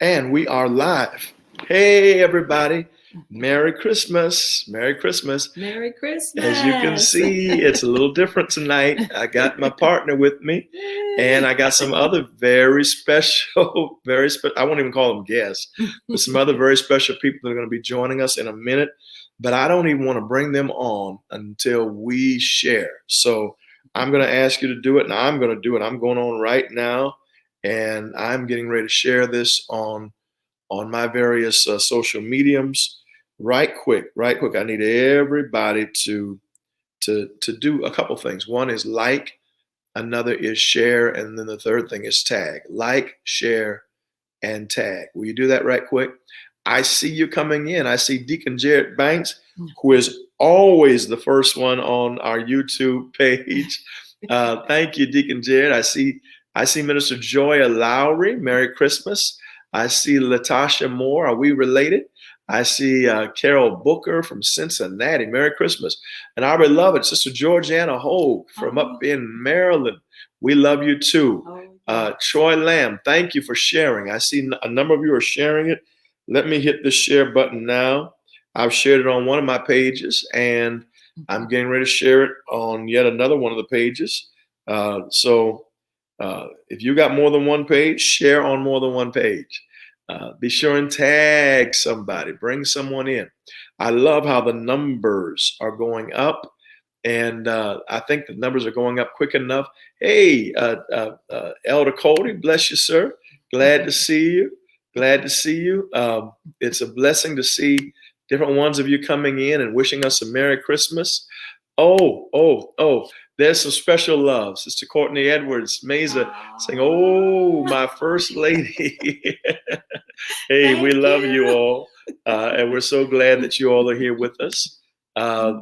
And we are live. Hey, everybody. Merry Christmas. Merry Christmas. Merry Christmas. As you can see, it's a little different tonight. I got my partner with me, and I got some other very special, I won't even call them guests, but some other very special people that are going to be joining us in a minute. But I don't even want to bring them on until we share. So I'm going to ask you to do it, and I'm going to do it. I'm going on right now, and I'm getting ready to share this on my various social mediums. Right quick. I need everybody to do a couple things. One is like, another is share, and then the third thing is tag. Like, share, and tag. Will you do that right quick? I see you coming in. I see Deacon Jared Banks, who is always the first one on our YouTube page. Thank you, Deacon Jared. I see Minister Joya Lowry. Merry Christmas. I see Latasha Moore. Are we related? I see Carol Booker from Cincinnati. Merry Christmas. And our beloved Sister Georgiana Hogue from up in Maryland. We love you too. Troy Lamb, thank you for sharing. I see a number of you are sharing it. Let me hit the share button now. I've shared it on one of my pages, and I'm getting ready to share it on yet another one of the pages. So if you got more than one page, share on more than one page. Be sure and tag somebody, bring someone in. I love how the numbers are going up, and I think the numbers are going up quick enough. Hey, Elder Cody, bless you, sir. Glad to see you. Glad to see you. It's a blessing to see different ones of you coming in and wishing us a Merry Christmas. Oh, there's some special love. Sister Courtney Edwards, Mesa, saying, oh, my first lady. Hey, we love you all. And we're so glad that you all are here with us.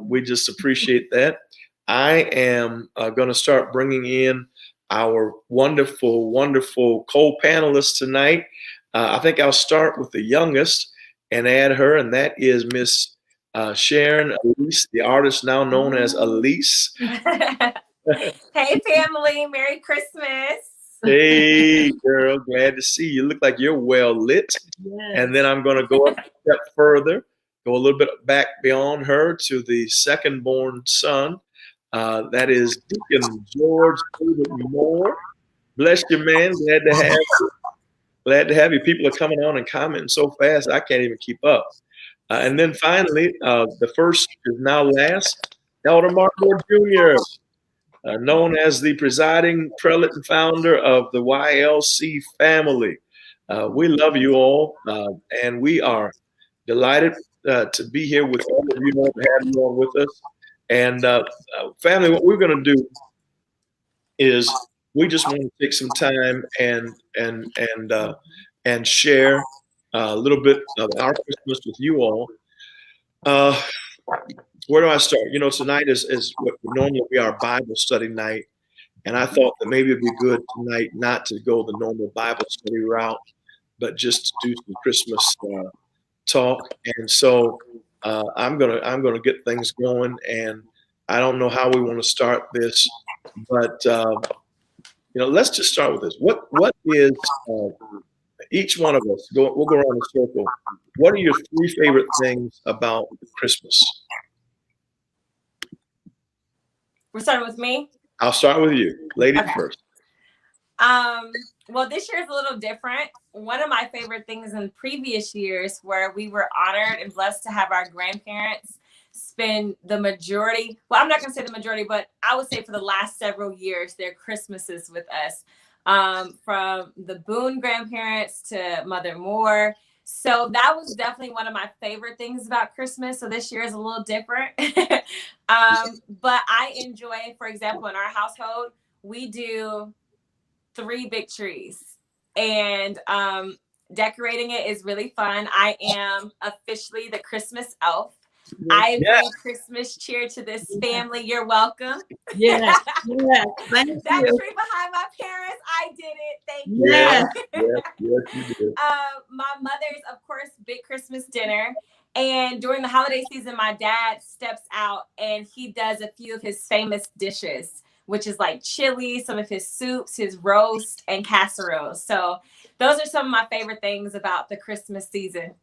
We just appreciate that. I am going to start bringing in our wonderful, wonderful co-panelists tonight. I think I'll start with the youngest and add her, and that is Miss Sharon Elise, the artist now known as Elise. Hey, family. Merry Christmas. Hey, girl. Glad to see you. Look like you're well lit. Yes. And then I'm going to go up a step further, go a little bit back beyond her to the second born son. That is Deacon George David Moore. Bless you, man. Glad to have you. Glad to have you. People are coming on and commenting so fast, I can't even keep up. And then finally, the first is now last, Elder Mark Moore Jr., known as the presiding prelate and founder of the YLC family. We love you all, and we are delighted to be here with all of you, to have you all with us. And family, what we're going to do is we just want to take some time and share a little bit of our Christmas with you all. Where do I start? You know, tonight is what would normally be our Bible study night. And I thought that maybe it'd be good tonight not to go the normal Bible study route, but just to do some Christmas talk. And so I'm gonna get things going. And I don't know how we want to start this, but let's just start with this. What is each one of us? We'll go around the circle. What are your three favorite things about Christmas? We're starting with me. I'll start with you, lady first. Well, this year is a little different. One of my favorite things in previous years where we were honored and blessed to have our grandparents spend the majority, well, I'm not going to say the majority, but I would say for the last several years, their Christmases with us, from the Boone grandparents to Mother Moore. So that was definitely one of my favorite things about Christmas. So this year is a little different. But I enjoy, for example, in our household, we do 3 big trees, and decorating it is really fun. I am officially the Christmas elf. I bring Christmas cheer to this family. You're welcome. Yes. That tree behind my parents, I did it. Thank you. Yes, you did. My mother's, of course, big Christmas dinner. And during the holiday season, my dad steps out and he does a few of his famous dishes, which is like chili, some of his soups, his roast, and casseroles. So those are some of my favorite things about the Christmas season.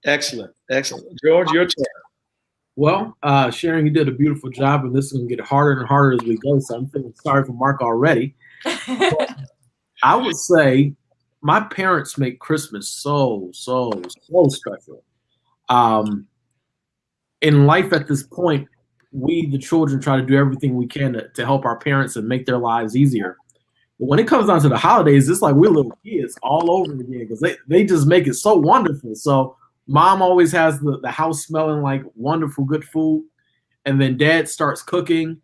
Excellent. George, your turn. Well, Sharon, you did a beautiful job, and this is going to get harder and harder as we go. So I'm feeling sorry for Mark already. I would say my parents make Christmas so special. In life at this point, we, the children, try to do everything we can to help our parents and make their lives easier. But when it comes down to the holidays, it's like we're little kids all over again because they just make it so wonderful. So mom always has the house smelling like wonderful, good food. And then dad starts cooking.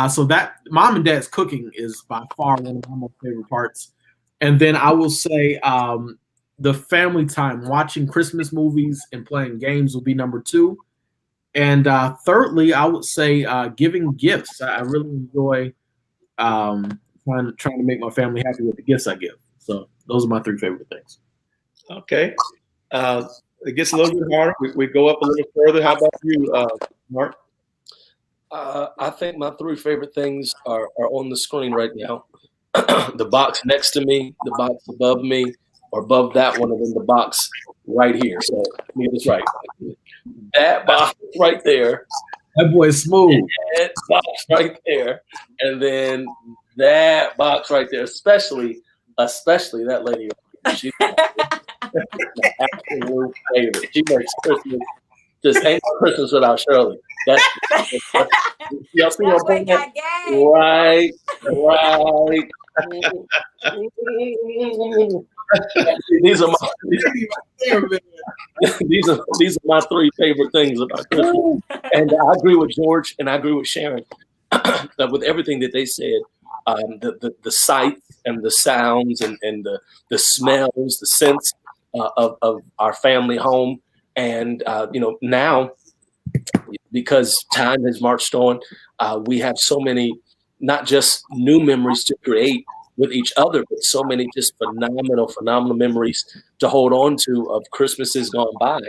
So that mom and dad's cooking is by far one of my most favorite parts. And then I will say the family time, watching Christmas movies and playing games will be number 2. And thirdly, I would say giving gifts. I really enjoy trying to make my family happy with the gifts I give. So those are my 3 favorite things. Okay. It gets a little bit harder. We go up a little further. How about you, Mark? I think my 3 favorite things are on the screen right now. The box next to me, the box above me, or above that one, and then the box right here. So get this right. That box right there. That boy is smooth. That box right there. And then that box right there, especially that lady. She's my absolute favorite. She makes Christmas just ain't Christmas without Shirley. That's y'all see what I'm saying? Right. These are my 3 favorite things about Christmas. And I agree with George and I agree with Sharon with everything that they said. The sights and the sounds and the smells, the scents of our family home. And now, because time has marched on, we have so many, not just new memories to create with each other, but so many just phenomenal memories to hold on to of Christmases gone by,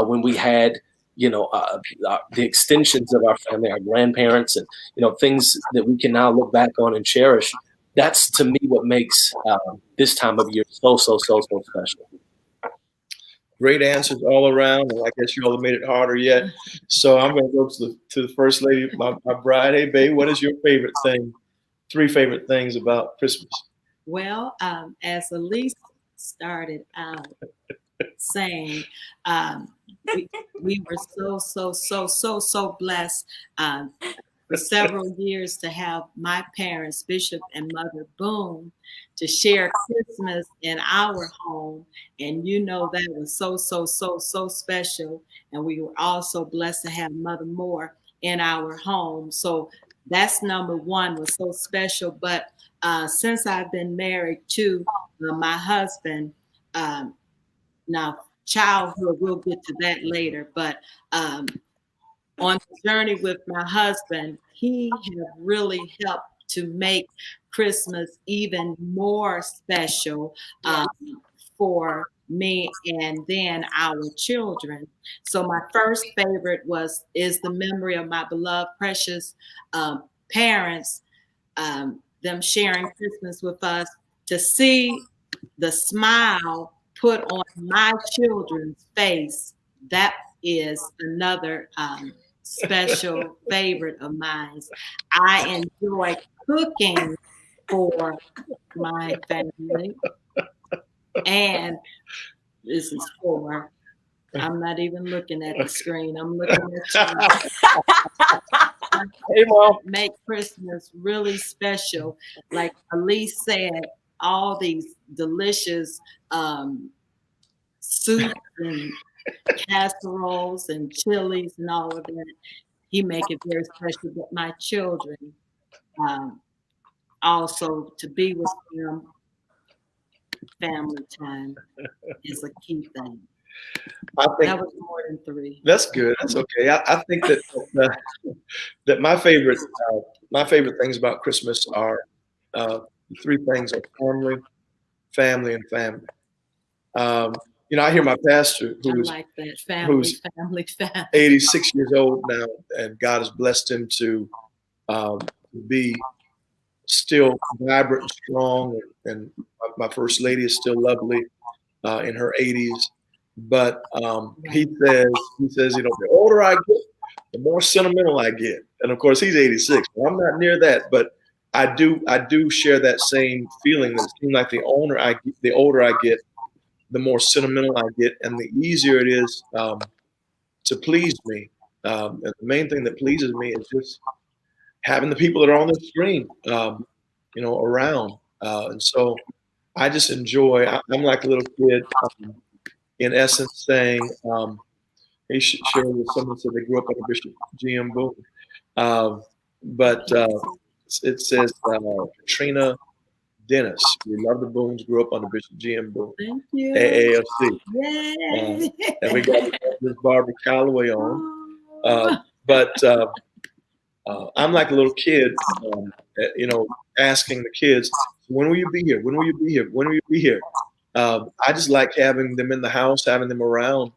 when we had, the extensions of our family, our grandparents, and things that we can now look back on and cherish. That's to me what makes this time of year so special. Great answers all around, and I guess you all have made it harder yet. So I'm going to go to the first lady, my bride. Hey, babe, what is your favorite thing? 3 favorite things about Christmas? Well, as Elise started out saying, we were so blessed for several years to have my parents, Bishop and Mother Boone, to share Christmas in our home. And that was so special. And we were also blessed to have Mother Moore in our home. So that's number 1, was so special. But since I've been married to my husband, now childhood, we'll get to that later. But on the journey with my husband, he has really helped to make Christmas even more special for me and then our children. So my first favorite is the memory of my beloved, precious parents, them sharing Christmas with us, to see the smile put on my children's face. That is another special favorite of mine. I enjoy cooking for my family. And this is for, I'm not even looking at the screen. I'm looking at you. Hey, Mom. Make Christmas really special. Like Elise said, all these delicious soups and casseroles and chilies and all of that. He make it very special. But my children, also to be with them, family time is a key thing. I think that was more than 3. That's good. That's okay. I think that that my favorite things about Christmas are 3 things: are family, and family. I hear my pastor, who's 86 years old now, and God has blessed him to be still vibrant and strong, and my first lady is still lovely in her 80s. But he says, the older I get, the more sentimental I get. And of course, he's 86. Well, I'm not near that, but I do share that same feeling. That it seems like the older I get, the more sentimental I get, and the easier it is to please me. And the main thing that pleases me is just having the people that are on the screen, around. And so I just enjoy. I'm like a little kid, in essence, saying, he shared with someone said they grew up under Bishop G.M. Boone. But it says Katrina Dennis. We love the Boones, grew up under Bishop G.M. Boone. Thank you. AAFC. Yay. And we got Miss Barbara Calloway on. But I'm like a little kid, asking the kids, when will you be here? When will you be here? When will you be here? I just like having them in the house, having them around.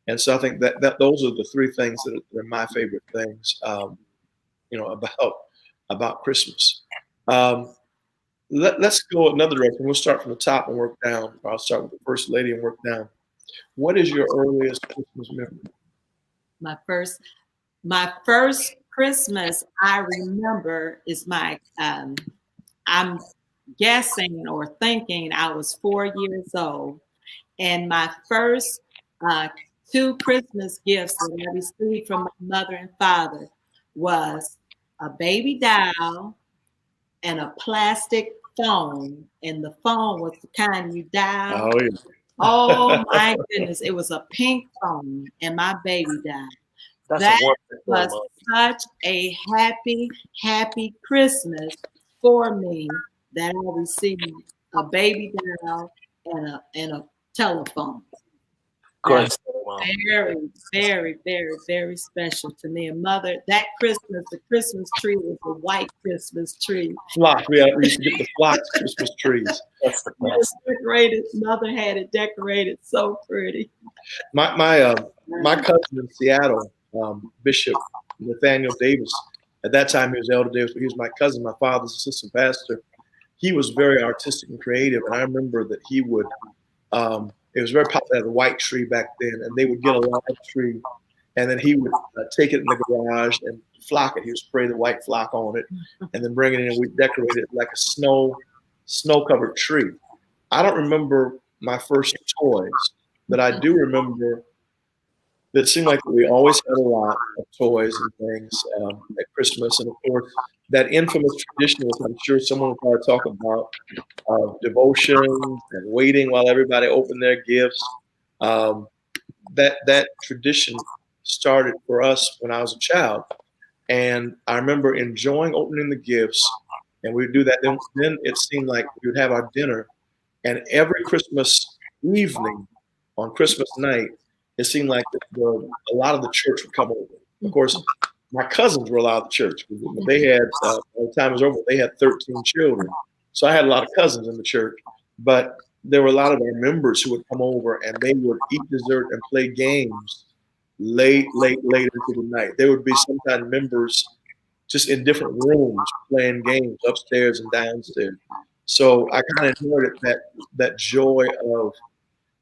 And so I think that those are the three things that are my favorite things, about Christmas. Let's go another direction. We'll start from the top and work down. I'll start with the first lady and work down. What is your earliest Christmas memory? My first Christmas I remember is I'm guessing or thinking I was 4 years old, and my first 2 Christmas gifts that I received from my mother and father was a baby doll and a plastic phone, and the phone was the kind you dial. Oh, yeah. Oh my goodness, it was a pink phone and my baby doll. That was such a happy Christmas for me that I received a baby doll and a telephone. Great. Very, very, very, very special to me. And mother, that Christmas, the Christmas tree was a white Christmas tree. Flock. We used to get the Flock's Christmas trees. That's the It was decorated. Mother had it decorated so pretty. My cousin in Seattle, Bishop Nathaniel Davis. At that time, he was Elder Davis, but he was my cousin, my father's assistant pastor. He was very artistic and creative, and I remember that he would. It was very popular, the white tree back then, and they would get a live tree, and then he would take it in the garage and flock it. He would spray the white flock on it, and then bring it in, and we'd decorate it like a snow-covered tree. I don't remember my first toys, but I do remember that it seemed like we always had a lot of toys and things at Christmas, and of course, that infamous tradition, which I'm sure someone will probably talk about, devotions and waiting while everybody opened their gifts. That tradition started for us when I was a child, and I remember enjoying opening the gifts, and we'd do that. Then it seemed like we would have our dinner, and every Christmas evening on Christmas night, it seemed like a lot of the church would come over. Of course, my cousins were allowed to church. They had, by the time it was over, they had 13 children. So I had a lot of cousins in the church, but there were a lot of our members who would come over, and they would eat dessert and play games late into the night. There would be sometimes members just in different rooms playing games upstairs and downstairs. So I kind of enjoyed that joy of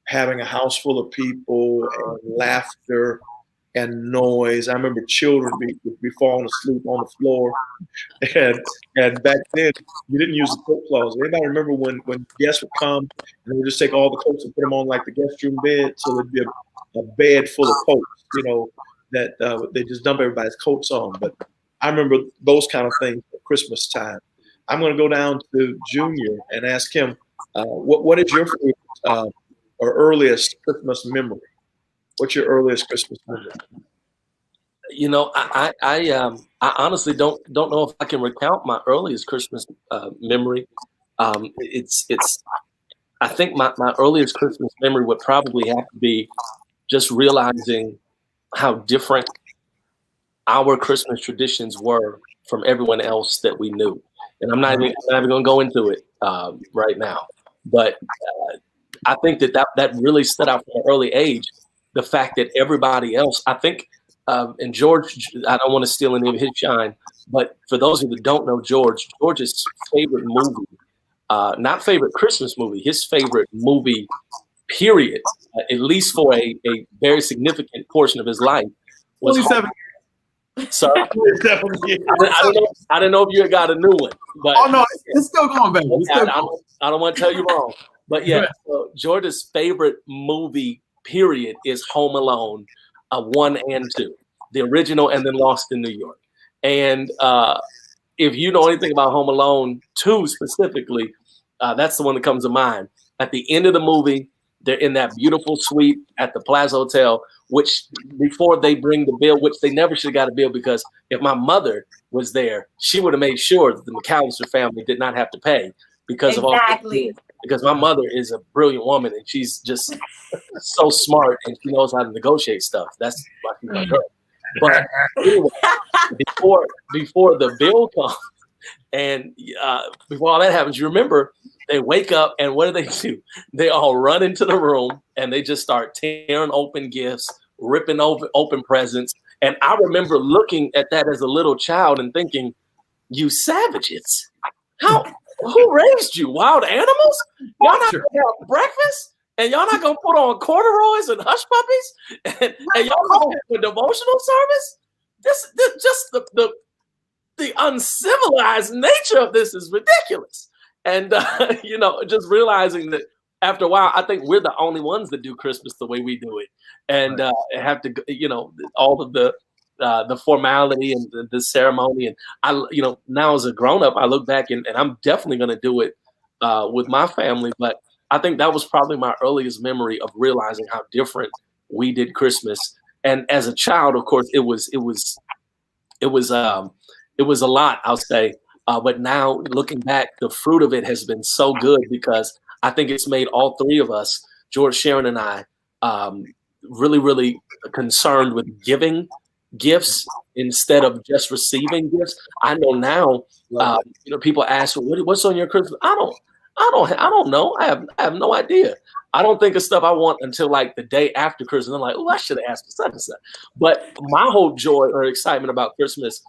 having a house full of people and laughter and noise. I remember children be falling asleep on the floor, and back then you didn't use the coat closet. Anybody remember when guests would come and they would just take all the coats and put them on like the guest room bed, so there'd be a bed full of coats, that they just dump everybody's coats on. But I remember those kind of things at Christmas time. I'm going to go down to Junior and ask him, what is your favorite or earliest Christmas memory? What's your earliest Christmas memory? I honestly don't know if I can recount my earliest Christmas memory. I think my earliest Christmas memory would probably have to be just realizing how different our Christmas traditions were from everyone else that we knew. And I'm not even going to go into it right now, but I think that really stood out from an early age. The fact that everybody else, I think, and George, I don't want to steal any of his shine, But for those of you that don't know George's favorite movie, not favorite Christmas movie, his favorite movie, period, at least for a very significant portion of his life, was 27. So I 27 years. I don't know if you got a new one, but Oh no, it's still going, baby. It's still going. I don't want to tell you wrong, but yeah, so George's favorite movie, period, is Home Alone, 1 and 2, the original, and then Lost in New York. And if you know anything about Home Alone 2 specifically, that's the one that comes to mind. At the end of the movie, they're in that beautiful suite at the Plaza Hotel, which before they bring the bill, which they never should have got a bill, because if my mother was there, she would have made sure that the McAllister family did not have to pay because of all. Because my mother is a brilliant woman and she's just so smart and she knows how to negotiate stuff. That's why she's my girl. But anyway, before the bill comes and before all that happens, you remember they wake up and what do? They all run into the room and they just start tearing open gifts, ripping open presents. And I remember looking at that as a little child and thinking, you savages, who raised you? Wild animals? Y'all not gonna have breakfast? And y'all not gonna put on corduroys and hush puppies? And y'all not gonna have a devotional service? This just the uncivilized nature of this is ridiculous. And just realizing that after a while, I think we're the only ones that do Christmas the way we do it, and have to, all of the formality and the ceremony. And I, now as a grown up, I look back and I'm definitely going to do it with my family. But I think that was probably my earliest memory of realizing how different we did Christmas. And as a child, of course, it was a lot, I'll say. But now looking back, the fruit of it has been so good because I think it's made all three of us, George, Sharon, and I, really, really concerned with giving gifts instead of just receiving gifts. I know now, people ask, "What's on your Christmas?" I don't know. I have no idea. I don't think of stuff I want until like the day after Christmas. I'm like, oh, I should have asked for such and such. But my whole joy or excitement about Christmas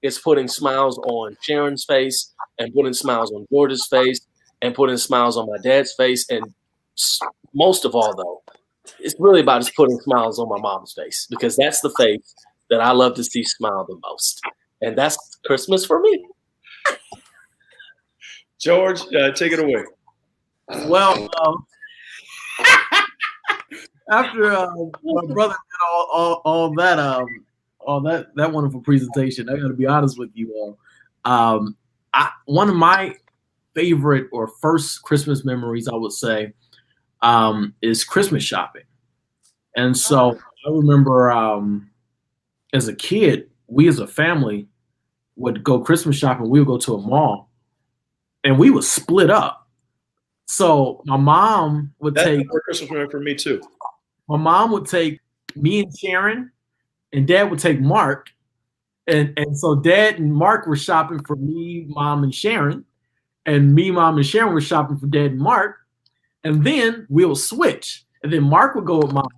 is putting smiles on Sharon's face and putting smiles on George's face and putting smiles on my dad's face. And most of all, though, it's really about just putting smiles on my mom's face because that's the face that I love to see smile the most. And that's Christmas for me. George, take it away. Well, after my brother did all that wonderful presentation, I got to be honest with you all. One of my favorite or first Christmas memories, I would say, is Christmas shopping. And so I remember as a kid, we as a family would go Christmas shopping. We would go to a mall, and we would split up. So my mom would take Christmas memory for me too. My mom would take me and Sharon, and Dad would take Mark. And so Dad and Mark were shopping for me, Mom, and Sharon. And me, Mom, and Sharon were shopping for Dad and Mark. And then we'll switch. And then Mark would go with Mom.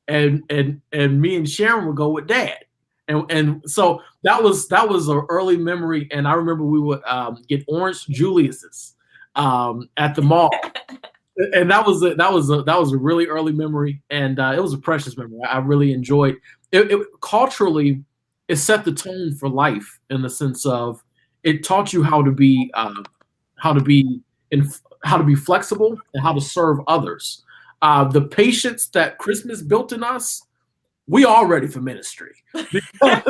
And me and Sharon would go with Dad. And so that was an early memory. And I remember we would get Orange Julius's at the mall. And that was a really early memory, and it was a precious memory. I really enjoyed it. Culturally, it set the tone for life in the sense of it taught you how to be flexible and how to serve others. The patience that Christmas built in us, we all ready for ministry because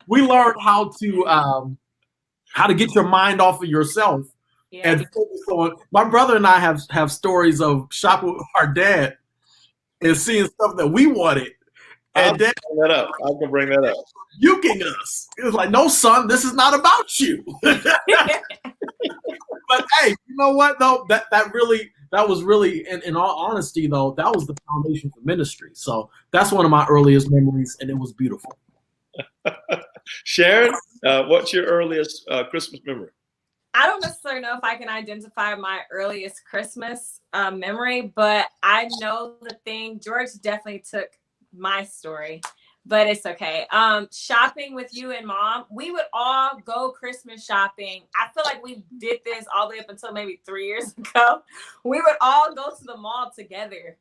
we learned how to get your mind off of yourself. Yeah. And so my brother and I have stories of shopping with our dad and seeing stuff that we wanted. And Dad, I can bring that up. Yuking us. It was like, no, son, this is not about you. But hey, you know what though? That was really, in all honesty though, that was the foundation for ministry. So that's one of my earliest memories, and it was beautiful. Sharon, what's your earliest Christmas memory? I don't necessarily know if I can identify my earliest Christmas memory, but I know the thing. George definitely took my story. but it's okay. Shopping with you and mom, we would all go Christmas shopping. I feel like we did this all the way up until maybe 3 years ago. We would all go to the mall together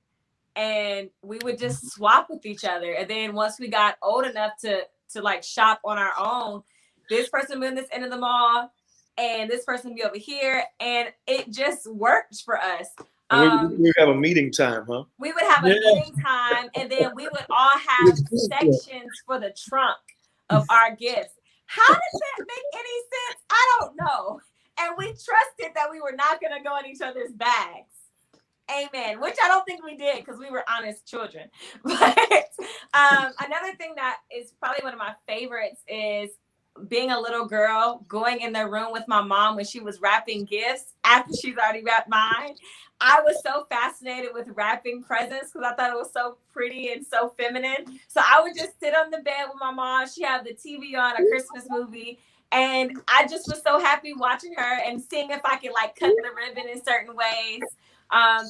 and we would just swap with each other. And then once we got old enough to like shop on our own, this person moved this end of the mall and this person be over here, and it just worked for us. We would have a meeting time, huh? We would have a meeting time, and then we would all have sections for the trunk of our gifts. How does that make any sense? I don't know. And we trusted that we were not going to go in each other's bags. Amen. Which I don't think we did because we were honest children. But another thing that is probably one of my favorites is being a little girl, going in the room with my mom when she was wrapping gifts after she's already wrapped mine. I was so fascinated with wrapping presents because I thought it was so pretty and so feminine. So I would just sit on the bed with my mom. She had the TV on, a Christmas movie. And I just was so happy watching her and seeing if I could like cut the ribbon in certain ways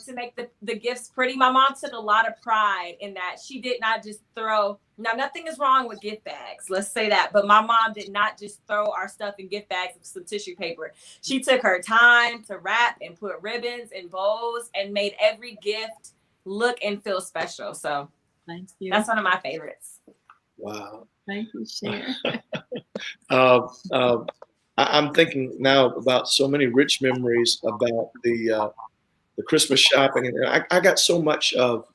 to make the gifts pretty. My mom took a lot of pride in that. She did not just throw. Now, nothing is wrong with gift bags. Let's say that. But my mom did not just throw our stuff in gift bags with some tissue paper. She took her time to wrap and put ribbons and bows and made every gift look and feel special. So Thank you. That's one of my favorites. Wow. Thank you, Sharon. I'm thinking now about so many rich memories about the Christmas shopping, and I got so much of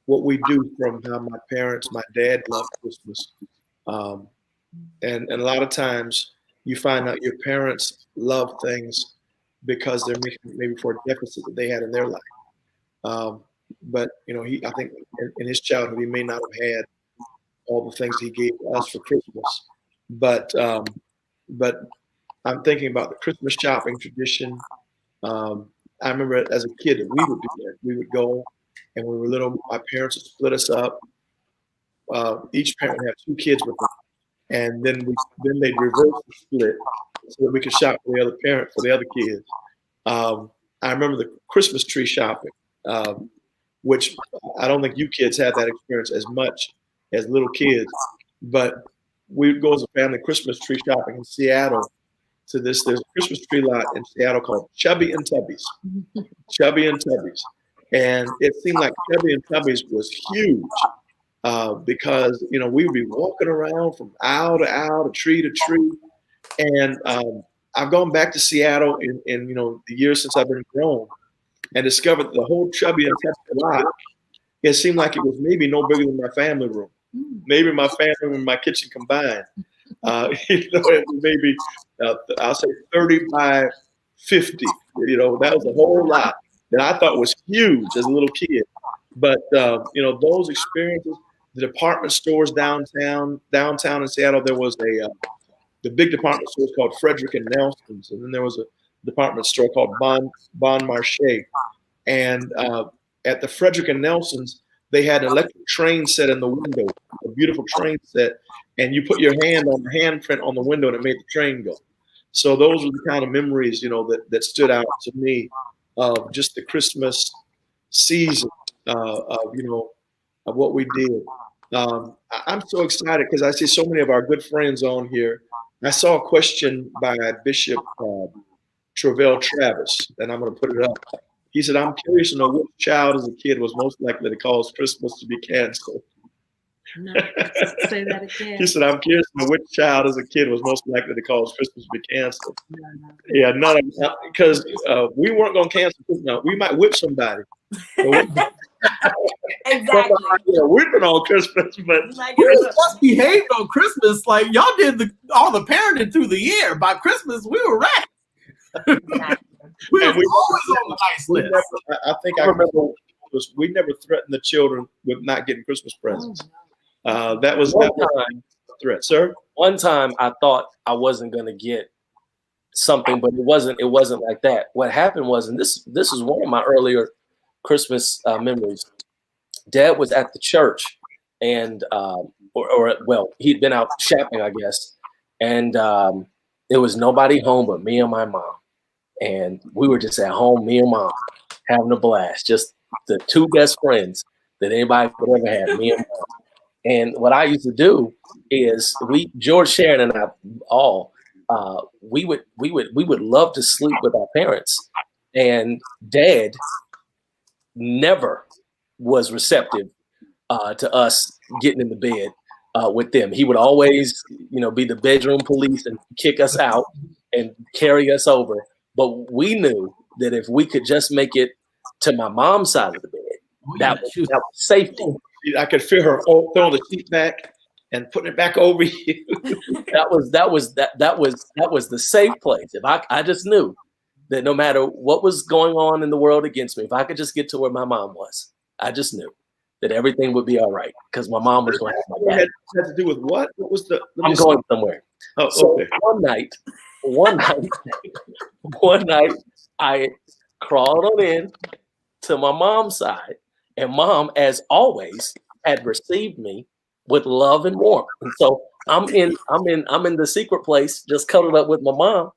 what we do from how my dad loved Christmas, and a lot of times you find out your parents love things because they're making maybe for a deficit that they had in their life. But I think in his childhood he may not have had all the things he gave us for Christmas. But I'm thinking about the Christmas shopping tradition. I remember as a kid that we would do that. We would go, and when we were little, my parents would split us up. Each parent would have 2 kids with them, and then they'd reverse the split so that we could shop for the other parent for the other kids. I remember the Christmas tree shopping, which I don't think you kids had that experience as much as little kids, but we would go as a family Christmas tree shopping in Seattle. There's a Christmas tree lot in Seattle called Chubby and Tubby's. Chubby and Tubby's. And it seemed like Chubby and Tubby's was huge because, we would be walking around from aisle to aisle, tree to tree. And I've gone back to Seattle in the years since I've been grown and discovered the whole Chubby and Tubby lot. It seemed like it was maybe no bigger than my family room. Maybe my family room and my kitchen combined. It was maybe I'll say 30 by 50. That was a whole lot that I thought was huge as a little kid. But those experiences, the department stores downtown in Seattle, there was the big department store called Frederick and Nelson's, and then there was a department store called Bon Marché. And at the Frederick and Nelson's, they had an electric train set in the window, a beautiful train set, and you put your hand on the handprint on the window and it made the train go. So those were the kind of memories, that stood out to me of just the Christmas season of what we did. I'm so excited because I see so many of our good friends on here. I saw a question by Bishop Travell Travis, and I'm going to put it up. He said, "I'm curious to know which child as a kid was most likely to cause Christmas to be canceled." No, say that again. He said, "I'm curious to know which child as a kid was most likely to cause Christmas to be canceled." No. Yeah, none of them, because we weren't going to cancel Christmas. Now, we might whip somebody. Exactly. Whipping on Christmas, but We were just behaved on Christmas. Like y'all did all the parenting through the year. By Christmas, we were wrecked. We were always on the nice list. I think I remember we never threatened the children with not getting Christmas presents. That was a threat, sir. One time I thought I wasn't going to get something, but it wasn't like that. What happened was, and this is one of my earlier Christmas memories. Dad was at the church, and he'd been out shopping, I guess, and there was nobody home but me and my mom, and we were just at home, me and mom, having a blast, just the 2 best friends that anybody could ever have. Me and Mom. And what I used to do is George, Sharon, and I all we would love to sleep with our parents, and Dad never was receptive to us getting in the bed with them. He would always, be the bedroom police and kick us out and carry us over. But we knew that if we could just make it to my mom's side of the bed, that was safety. I could feel her throwing the sheet back and putting it back over you. that was the safe place. If I just knew that no matter what was going on in the world against me, if I could just get to where my mom was, I just knew that everything would be all right because my mom was going to have my back. Had to do with what? What was the? I'm going somewhere. Oh, so okay. One night, I crawled on in to my mom's side, and Mom, as always, had received me with love and warmth. And so I'm in the secret place, just cuddled up with my mom,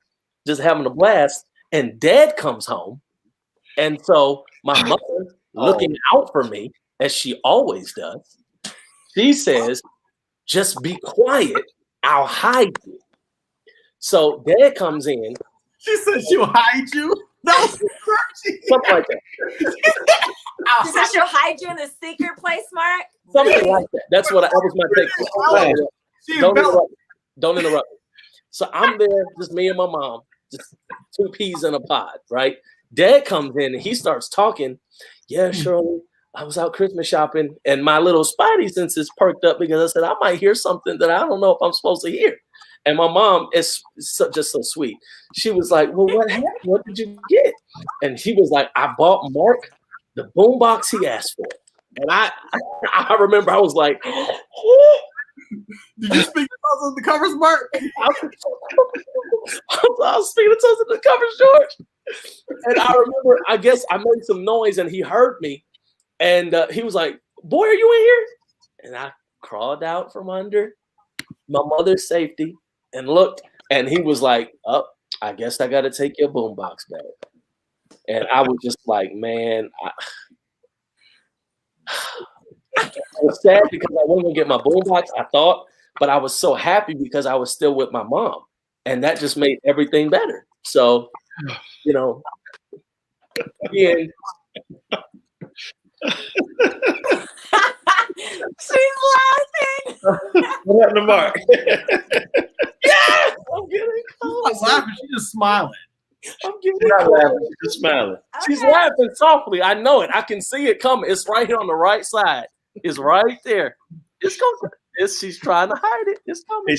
just having a blast. And Dad comes home, and so my mother, looking out for me as she always does, she says, "Just be quiet. I'll hide you." So Dad comes in. She said she'll hide you. No, something like that. She said she'll hide you in the secret place, Mark. Something like that. That was my take. Don't interrupt me. So I'm there, just me and my mom, just two peas in a pod, right? Dad comes in and he starts talking. Yeah, Shirley, I was out Christmas shopping, and my little spidey senses perked up because I said I might hear something that I don't know if I'm supposed to hear. And my mom is just so sweet. She was like, "Well, what happened? What did you get?" And he was like, "I bought Mark the boombox he asked for." And I remember I was like, "Oh." Did you speak to the covers, Mark? I was speaking to the covers, George. And I remember, I guess I made some noise and he heard me. And he was like, "Boy, are you in here?" And I crawled out from under my mother's safety and looked. And he was like, "Oh, I guess I got to take your boombox back." And I was just like, man, I was sad because I wasn't going to get my boombox, I thought. But I was so happy because I was still with my mom. And that just made everything better. So, again. She's laughing. What happened to Mark? Yeah, I'm getting close. She's laughing. She's just smiling. I'm getting She's not close. laughing. She's just smiling. Okay. She's laughing softly. I know it. I can see it coming. It's right here on the right side. It's right there. It's going. She's trying to hide it. It's coming. Hey,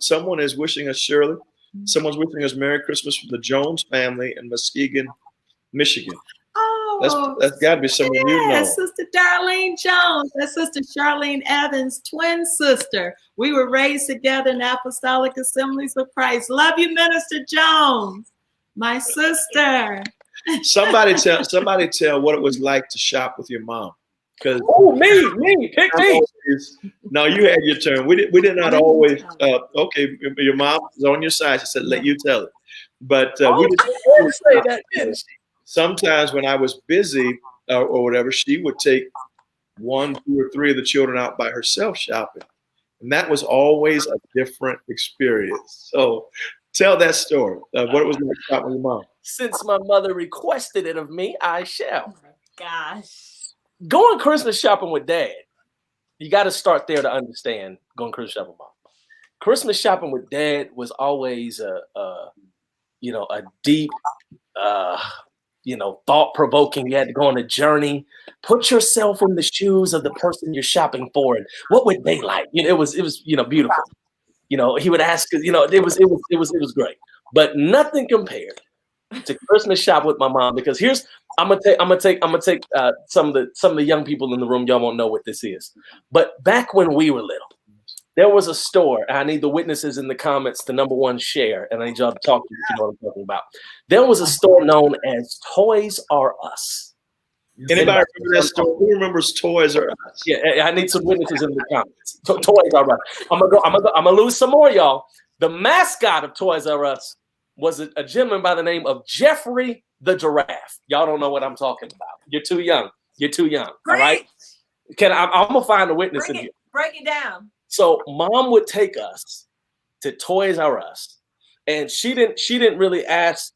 someone is wishing us, Shirley. Someone's wishing us Merry Christmas from the Jones family in Muskegon, Michigan. Oh, That's got to be someone you know. Sister Darlene Jones. That's Sister Charlene Evans' twin sister. We were raised together in Apostolic Assemblies of Christ. Love you, Minister Jones, my sister. Somebody tell what it was like to shop with your mom. Because me, pick me. No, you had your turn. We did not always. Okay, your mom was on your side. She said, "Let you tell it." But we didn't say that, didn't she? Sometimes when I was busy or whatever, she would take 1, 2, or 3 of the children out by herself shopping. And that was always a different experience. So tell that story of what it was like shopping with your mom. Since my mother requested it of me, I shall. Oh my gosh. Going Christmas shopping with Dad, you got to start there to understand going Christmas shopping with Mom. Christmas shopping with Dad was always a deep, thought-provoking. You had to go on a journey. Put yourself in the shoes of the person you're shopping for, and what would they like? It was beautiful. He would ask. It was great, but nothing compared to Christmas shop with my mom. Because I'm gonna take some of the young people in the room. Y'all won't know what this is, but back when we were little, there was a store. And I need the witnesses in the comments to number one share, and I need y'all to talk to me if you know what I'm talking about. There was a store known as Toys R Us. Anybody remember that store? Who remembers Toys R Us? Yeah, I need some witnesses in the comments. Toys R Us. I'm gonna lose some more, y'all. The mascot of Toys R Us was a gentleman by the name of Jeffrey the Giraffe. Y'all don't know what I'm talking about. You're too young. All right? I'm gonna find a witness in here. Break it down. So mom would take us to Toys R Us, and she didn't really ask,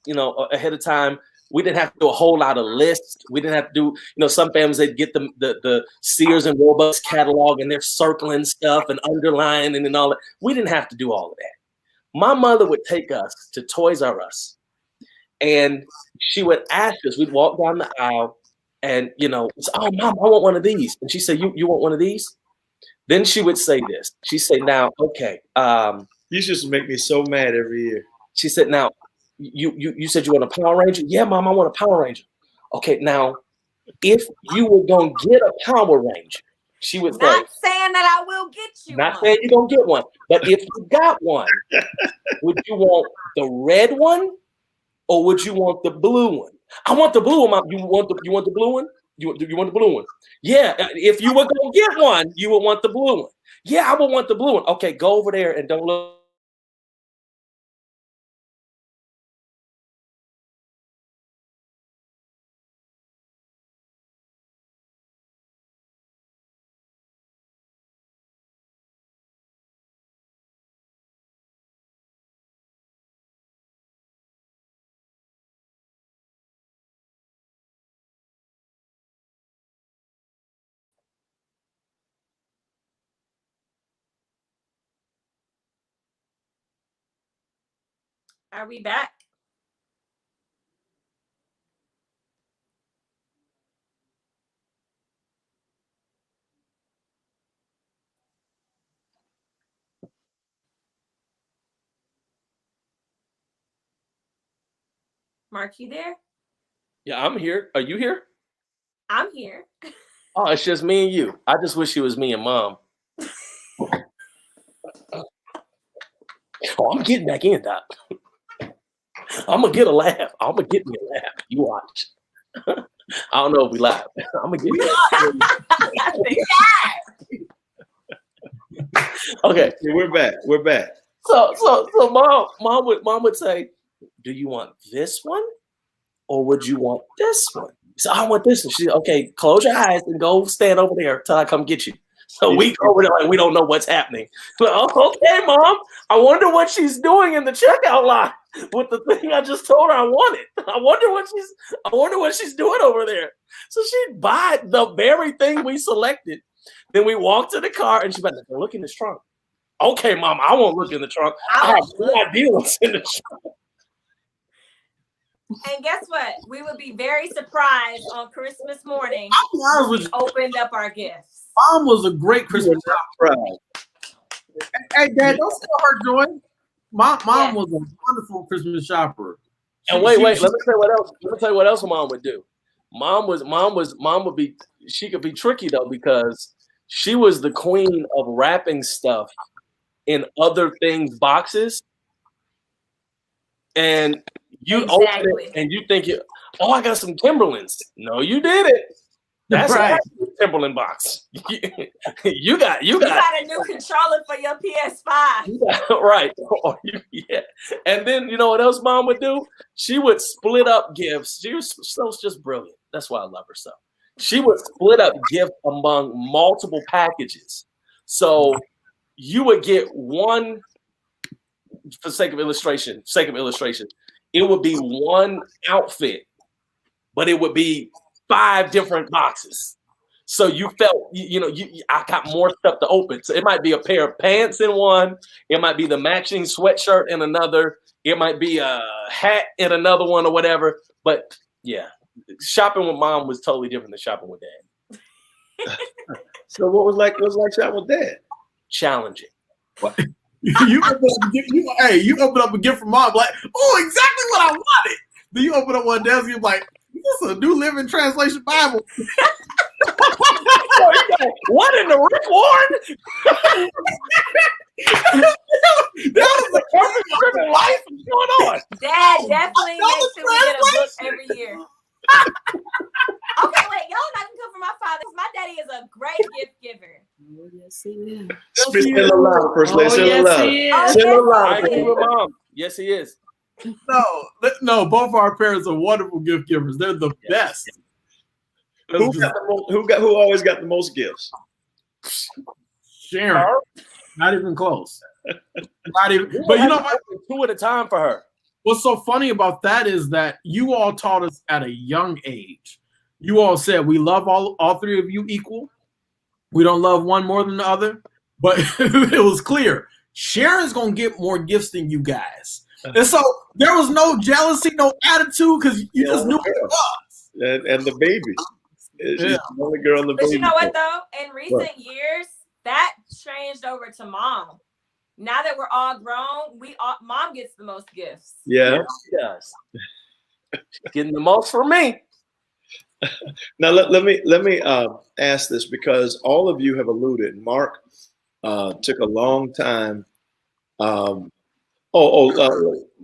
ahead of time. We didn't have to do a whole lot of lists. We didn't have to do, some families, they'd get the Sears and Roebuck's catalog and they're circling stuff and underlining and all that. We didn't have to do all of that. My mother would take us to Toys R Us, and she would ask us, we'd walk down the aisle and, oh, Mom, I want one of these. And she said, you want one of these? Then she would say this. She'd say, now, okay. You just make me so mad every year. She said, now, you said you want a Power Ranger? Yeah, Mom, I want a Power Ranger. Okay, now, if you were going to get a Power Ranger, she would say. Not saying that I will get you Not one. saying you're going to get one. But if you got one, would you want the red one or would you want the blue one? I want the blue one, Mom. You want the blue one? You want the blue one? Yeah, if you were going to get one, you would want the blue one. Yeah, I would want the blue one. Okay, go over there and don't look. Are we back? Mark, you there? Yeah, I'm here. Are you here? I'm here. Oh, it's just me and you. I just wish it was me and Mom. Oh, I'm getting back in, Doc. I'm going to get a laugh. I'm going to get me a laugh. You watch. I don't know if we live. I'm going to get Okay. Yeah, we're back. We're back. So mom would say, do you want this one or would you want this one? So I want this one. She said, okay, close your eyes and go stand over there till I come get you. So we go over there like we don't know what's happening. Well, okay, Mom. I wonder what she's doing in the checkout line with the thing I just told her I wanted. I wonder what she's doing over there. So she'd buy the very thing we selected. Then we walk to the car and she's like, look in this trunk. Okay, Mom, I won't look in the trunk. I have no idea what's in the trunk. And guess what? We would be very surprised on Christmas morning Mom when we opened up our gifts. was a great Christmas shopper. Hey, Dad, don't steal her joy. Mom was a wonderful Christmas shopper. And wait, let me tell you what else. Let me tell you what else Mom would do. Mom would be. She could be tricky though because she was the queen of wrapping stuff in other things boxes, and you open it and you think, oh, I got some Timberlands. No, you didn't. That's right. A Timberland box. You got a new controller for your PS5. Right. Yeah. And then you know what else Mom would do? She would split up gifts. She was just brilliant. That's why I love her so. She would split up gifts among multiple packages. So you would get one, for sake of illustration, it would be one outfit, but it would be 5 different boxes. So you felt, I got more stuff to open. So it might be a pair of pants in one. It might be the matching sweatshirt in another. It might be a hat in another one or whatever. But yeah, shopping with Mom was totally different than shopping with Dad. So what was like shopping with Dad? Challenging. What? You open up a gift from Mom, like, oh, exactly what I wanted. Then you open up one desk, you're like, this is a New Living Translation Bible. What in the Rick Warren? That was the perfect living life. What's going on? Dad definitely makes sure we get a book every year. Okay, wait, y'all not gonna come from my father. My daddy is a great gift giver. Oh, yes, he is. Say it aloud, First Lady. Say it aloud. Say it aloud. I agree with Mom. Yes, he is. No, both of our parents are wonderful gift givers. They're the best. Who always got the most gifts? Sharon. Not even close. Not even. But you know what? 2 at a time for her. What's so funny about that is that you all taught us at a young age. You all said we love all three of you equal. We don't love one more than the other. But it was clear Sharon's gonna get more gifts than you guys. And so there was no jealousy, no attitude, because you just knew it was. And the baby. She's the only girl in the baby. But you know what though? In recent years, that changed over to mom. Now that we're all grown, mom gets the most gifts. Yeah. She does. Getting the most from me. Now let me ask this, because all of you have alluded. Mark took a long time.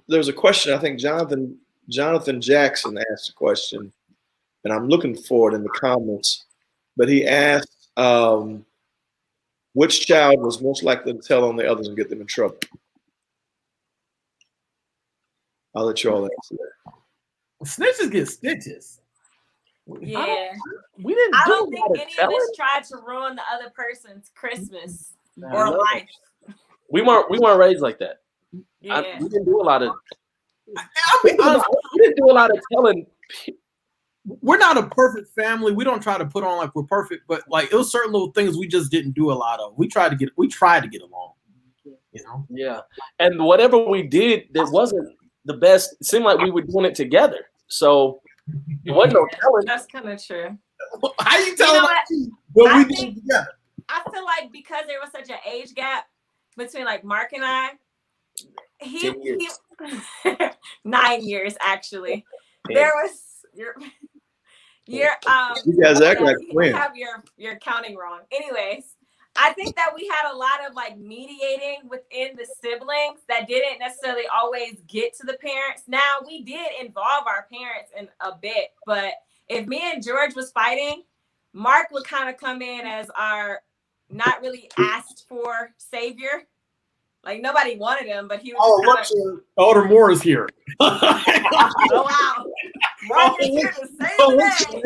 There's a question. I think Jonathan Jackson asked a question, and I'm looking for it in the comments. But he asked, which child was most likely to tell on the others and get them in trouble? I'll let you all answer that. Snitches get stitches. Yeah. I don't think any of us tried to ruin the other person's Christmas or life. We weren't raised like that. Yeah. We didn't do a lot of. We didn't do a lot of telling. We're not a perfect family. We don't try to put on like we're perfect, but like it was certain little things we just didn't do a lot of. We tried to get along. You know? Yeah. And whatever we did that wasn't the best, it seemed like we were doing it together. So there wasn't no telling. That's kind of true. How you telling what we did together? I feel like because there was such an age gap between like Mark and I, he 9 years actually. Yeah. There was you guys act like twins. You have your counting wrong. Anyways, I think that we had a lot of like mediating within the siblings that didn't necessarily always get to the parents. Now we did involve our parents in a bit, but if me and George was fighting, Mark would kind of come in as our not really asked for savior. Like nobody wanted him, but he was. Elder Moore is here. Oh wow! Mark is here to save the day.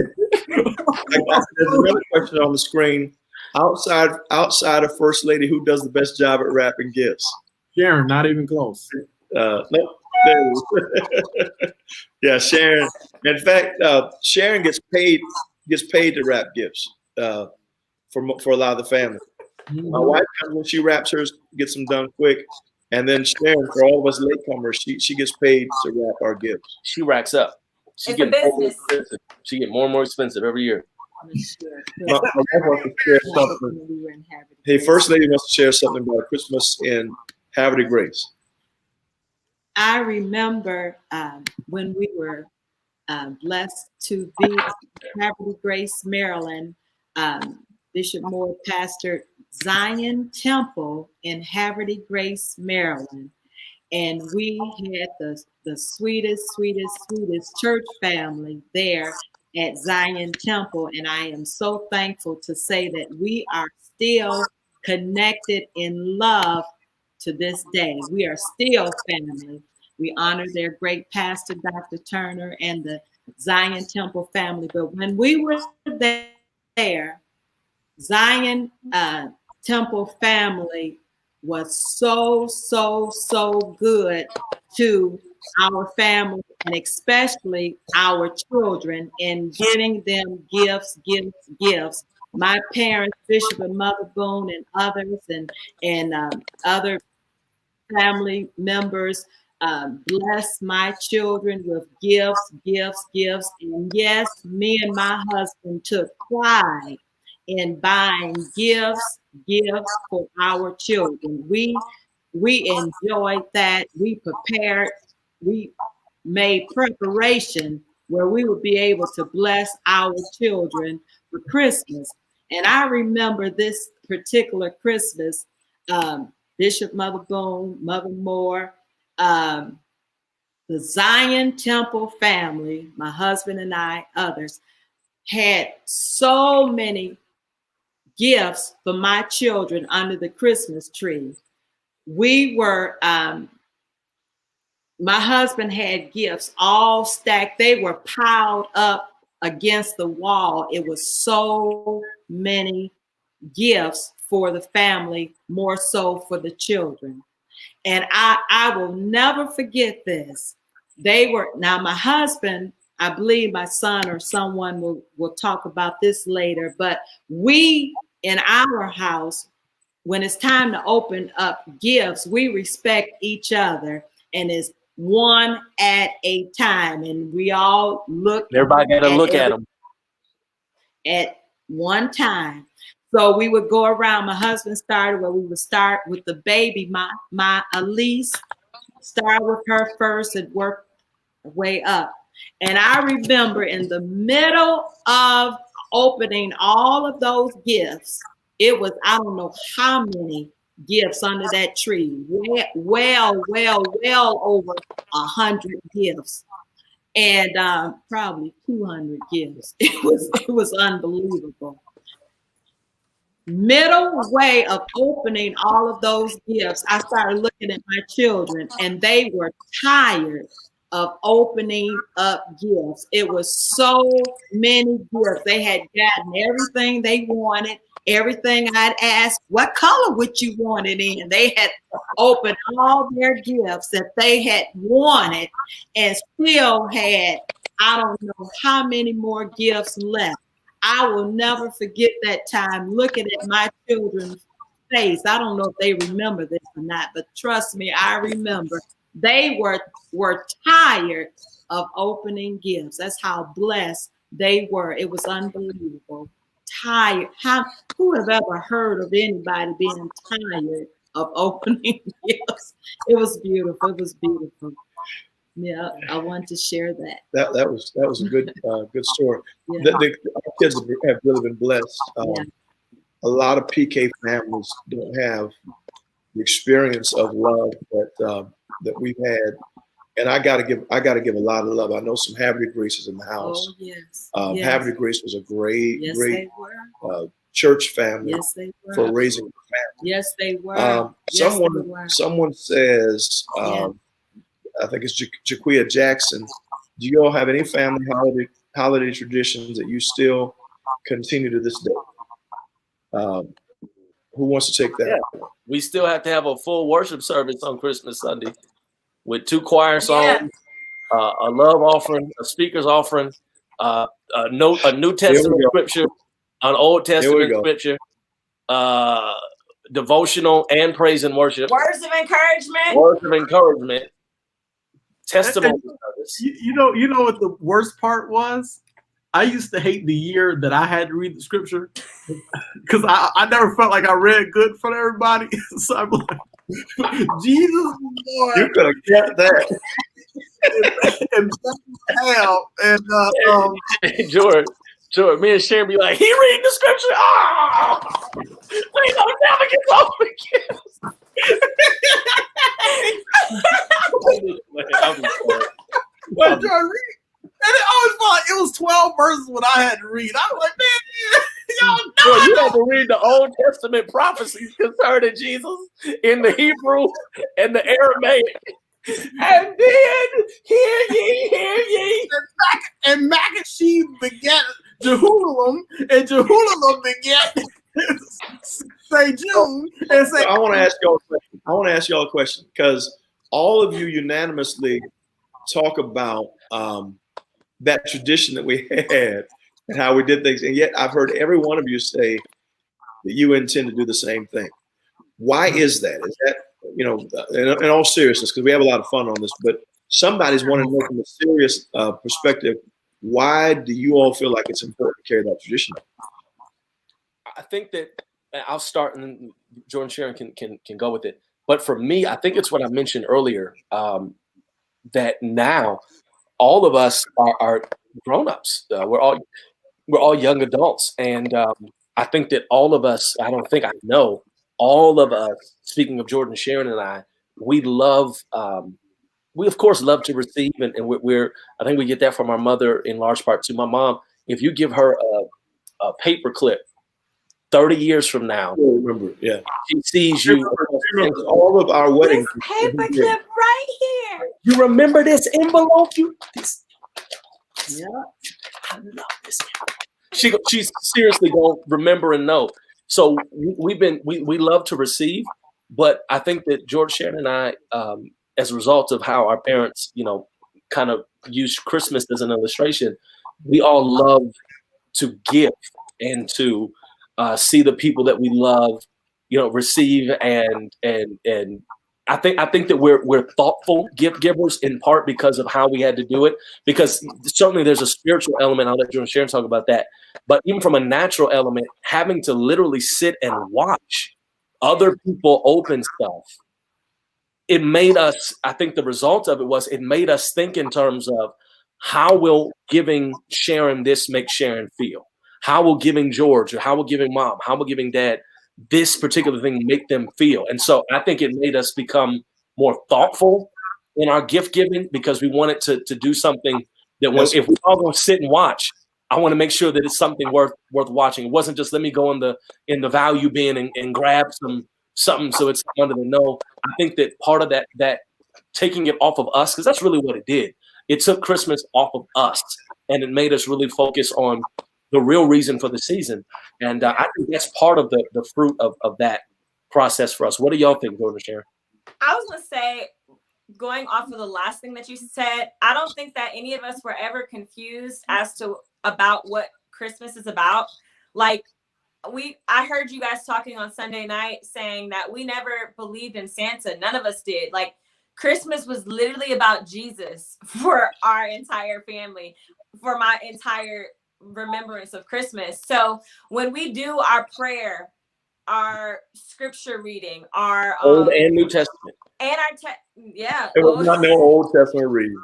There's another question on the screen. Outside of First Lady, who does the best job at wrapping gifts? Sharon, not even close. No. Yeah, Sharon. In fact, Sharon gets paid to wrap gifts for a lot of the family. My wife comes when she wraps hers, gets them done quick, and then Sharon, for all of us latecomers, she gets paid to wrap our gifts. She racks up. She it's a business. She get more and more expensive every year. My wife wants to share something. Hey, First Lady wants to share something about Christmas in Havre de Grace. I remember when we were blessed to be in Havre de Grace, Maryland. Bishop Moore pastored Zion Temple in Havre de Grace, Maryland. And we had the sweetest church family there at Zion Temple. And I am so thankful to say that we are still connected in love to this day. We are still family. We honor their great pastor, Dr. Turner, and the Zion Temple family. But when we were there, Zion Temple family was so good to our family, and especially our children, in giving them gifts. My parents, Bishop and Mother Boone, and others, and other family members bless my children with gifts. And yes, me and my husband took pride in buying gifts for our children. We enjoyed that. We prepared. We made preparation where we would be able to bless our children for Christmas. And I remember this particular Christmas, Bishop Mother Boone, Mother Moore, the Zion Temple family, my husband and I, others, had so many gifts for my children under the Christmas tree. We were, my husband had gifts all stacked. They were piled up against the wall. It was so many gifts for the family, more so for the children. And I will never forget this. They were, now my husband, I believe my son or someone will talk about this later, but we in our house, when it's time to open up gifts, we respect each other, and it's one at a time. And we all look. Everybody got to look at them at one time. So we would go around. My husband started where we would start with the baby, my Elise, start with her first and work our way up. And I remember in the middle of opening all of those gifts, it was, I don't know how many gifts under that tree, well over 100 gifts, and probably 200 gifts. It was unbelievable. Middle way of opening all of those gifts, I started looking at my children, and they were tired of opening up gifts. It was so many gifts. They had gotten everything they wanted, everything I'd asked, what color would you want it in? They had opened all their gifts that they had wanted and still had, I don't know how many more gifts left. I will never forget that time looking at my children's face. I don't know if they remember this or not, but trust me, I remember. They were tired of opening gifts. That's how blessed they were. It was unbelievable. Tired. Who have ever heard of anybody being tired of opening gifts? It was beautiful. It was beautiful. Yeah, I wanted to share that. That was a good story. Yeah. Our kids have really been blessed. Yeah. A lot of PK families don't have the experience of love that we've had, and I gotta give a lot of love. I know some Havre Greases in the house. Oh yes. Yes. Havre Grease was a great They church family. Yes, they were. For raising a family. Yes, they were. Someone says, I think it's Jaquia Jackson. Do you all have any family holiday traditions that you still continue to this day? Who wants to take that? Yeah. We still have to have a full worship service on Christmas Sunday with 2 choir songs, a love offering, a speaker's offering, a New Testament scripture, an Old Testament scripture, devotional and praise and worship. Words of encouragement. Testimony. You know what the worst part was? I used to hate the year that I had to read the scripture because I never felt like I read good for everybody. So I'm like, Jesus Lord. You could have kept that. And George, me and Sharon be like, he reading the scripture. Oh, we don't never get over again. What did I read? And it always felt like it was 12 verses what I had to read. I was like, man, y'all know. You have to read the Old Testament prophecies concerning Jesus in the Hebrew and the Aramaic. And then, hear ye. And Macashee begat Jehulam, and Jehulam begat say June. And say, I want to ask y'all a question because all of you unanimously talk about that tradition that we had and how we did things. And yet I've heard every one of you say that you intend to do the same thing. Why is that? Is that, in all seriousness, because we have a lot of fun on this, but somebody's wanting to know from a serious perspective, why do you all feel like it's important to carry that tradition? I think that I'll start and then Jordan Sharon can go with it. But for me, I think it's what I mentioned earlier, that now all of us are grown-ups. We're all young adults. And I think that all of us, I know all of us, speaking of Jordan, Sharon, and I, we of course love to receive. And I think we get that from our mother in large part too. My mom, if you give her a paper clip 30 years from now, remember, she sees you. All of our weddings. Paper clip right here. You remember this envelope? I love this. She's seriously gonna remember and know. So we love to receive, but I think that George, Sharon, and I, as a result of how our parents, kind of use Christmas as an illustration, we all love to give and to see the people that we love, receive and I think that we're thoughtful gift givers in part because of how we had to do it. Because certainly there's a spiritual element. I'll let George and Sharon talk about that. But even from a natural element, having to literally sit and watch other people open stuff, it made us. I think the result of it was it made us think in terms of how will giving Sharon this make Sharon feel? How will giving George, or how will giving mom, how will giving dad this particular thing make them feel? And so I think it made us become more thoughtful in our gift giving because we wanted to do something that if we're all going to sit and watch, I want to make sure that it's something worth watching. It wasn't just let me go in the value bin and grab something so it's under the no. I think that part of that taking it off of us, because that's really what it did. It took Christmas off of us and it made us really focus on the real reason for the season. And I think that's part of the fruit of that process for us. What do y'all think, Jordan, Sharon? I was going to say, going off of the last thing that you said, I don't think that any of us were ever confused as to about what Christmas is about. Like, I heard you guys talking on Sunday night saying that we never believed in Santa. None of us did. Like, Christmas was literally about Jesus for our entire family, for my entire remembrance of Christmas. So when we do our prayer, our scripture reading, our Old and New Testament, and our it was not no Old Testament reading.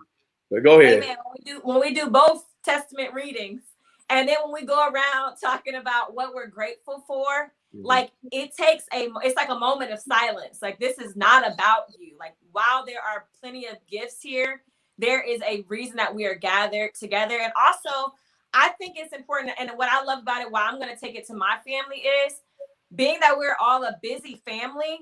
But go ahead. Amen. When we do both Testament readings, and then when we go around talking about what we're grateful for, like it's like a moment of silence. Like, this is not about you. Like, while there are plenty of gifts here, there is a reason that we are gathered together. And also, I think it's important. And what I love about it, why I'm going to take it to my family, is being that we're all a busy family.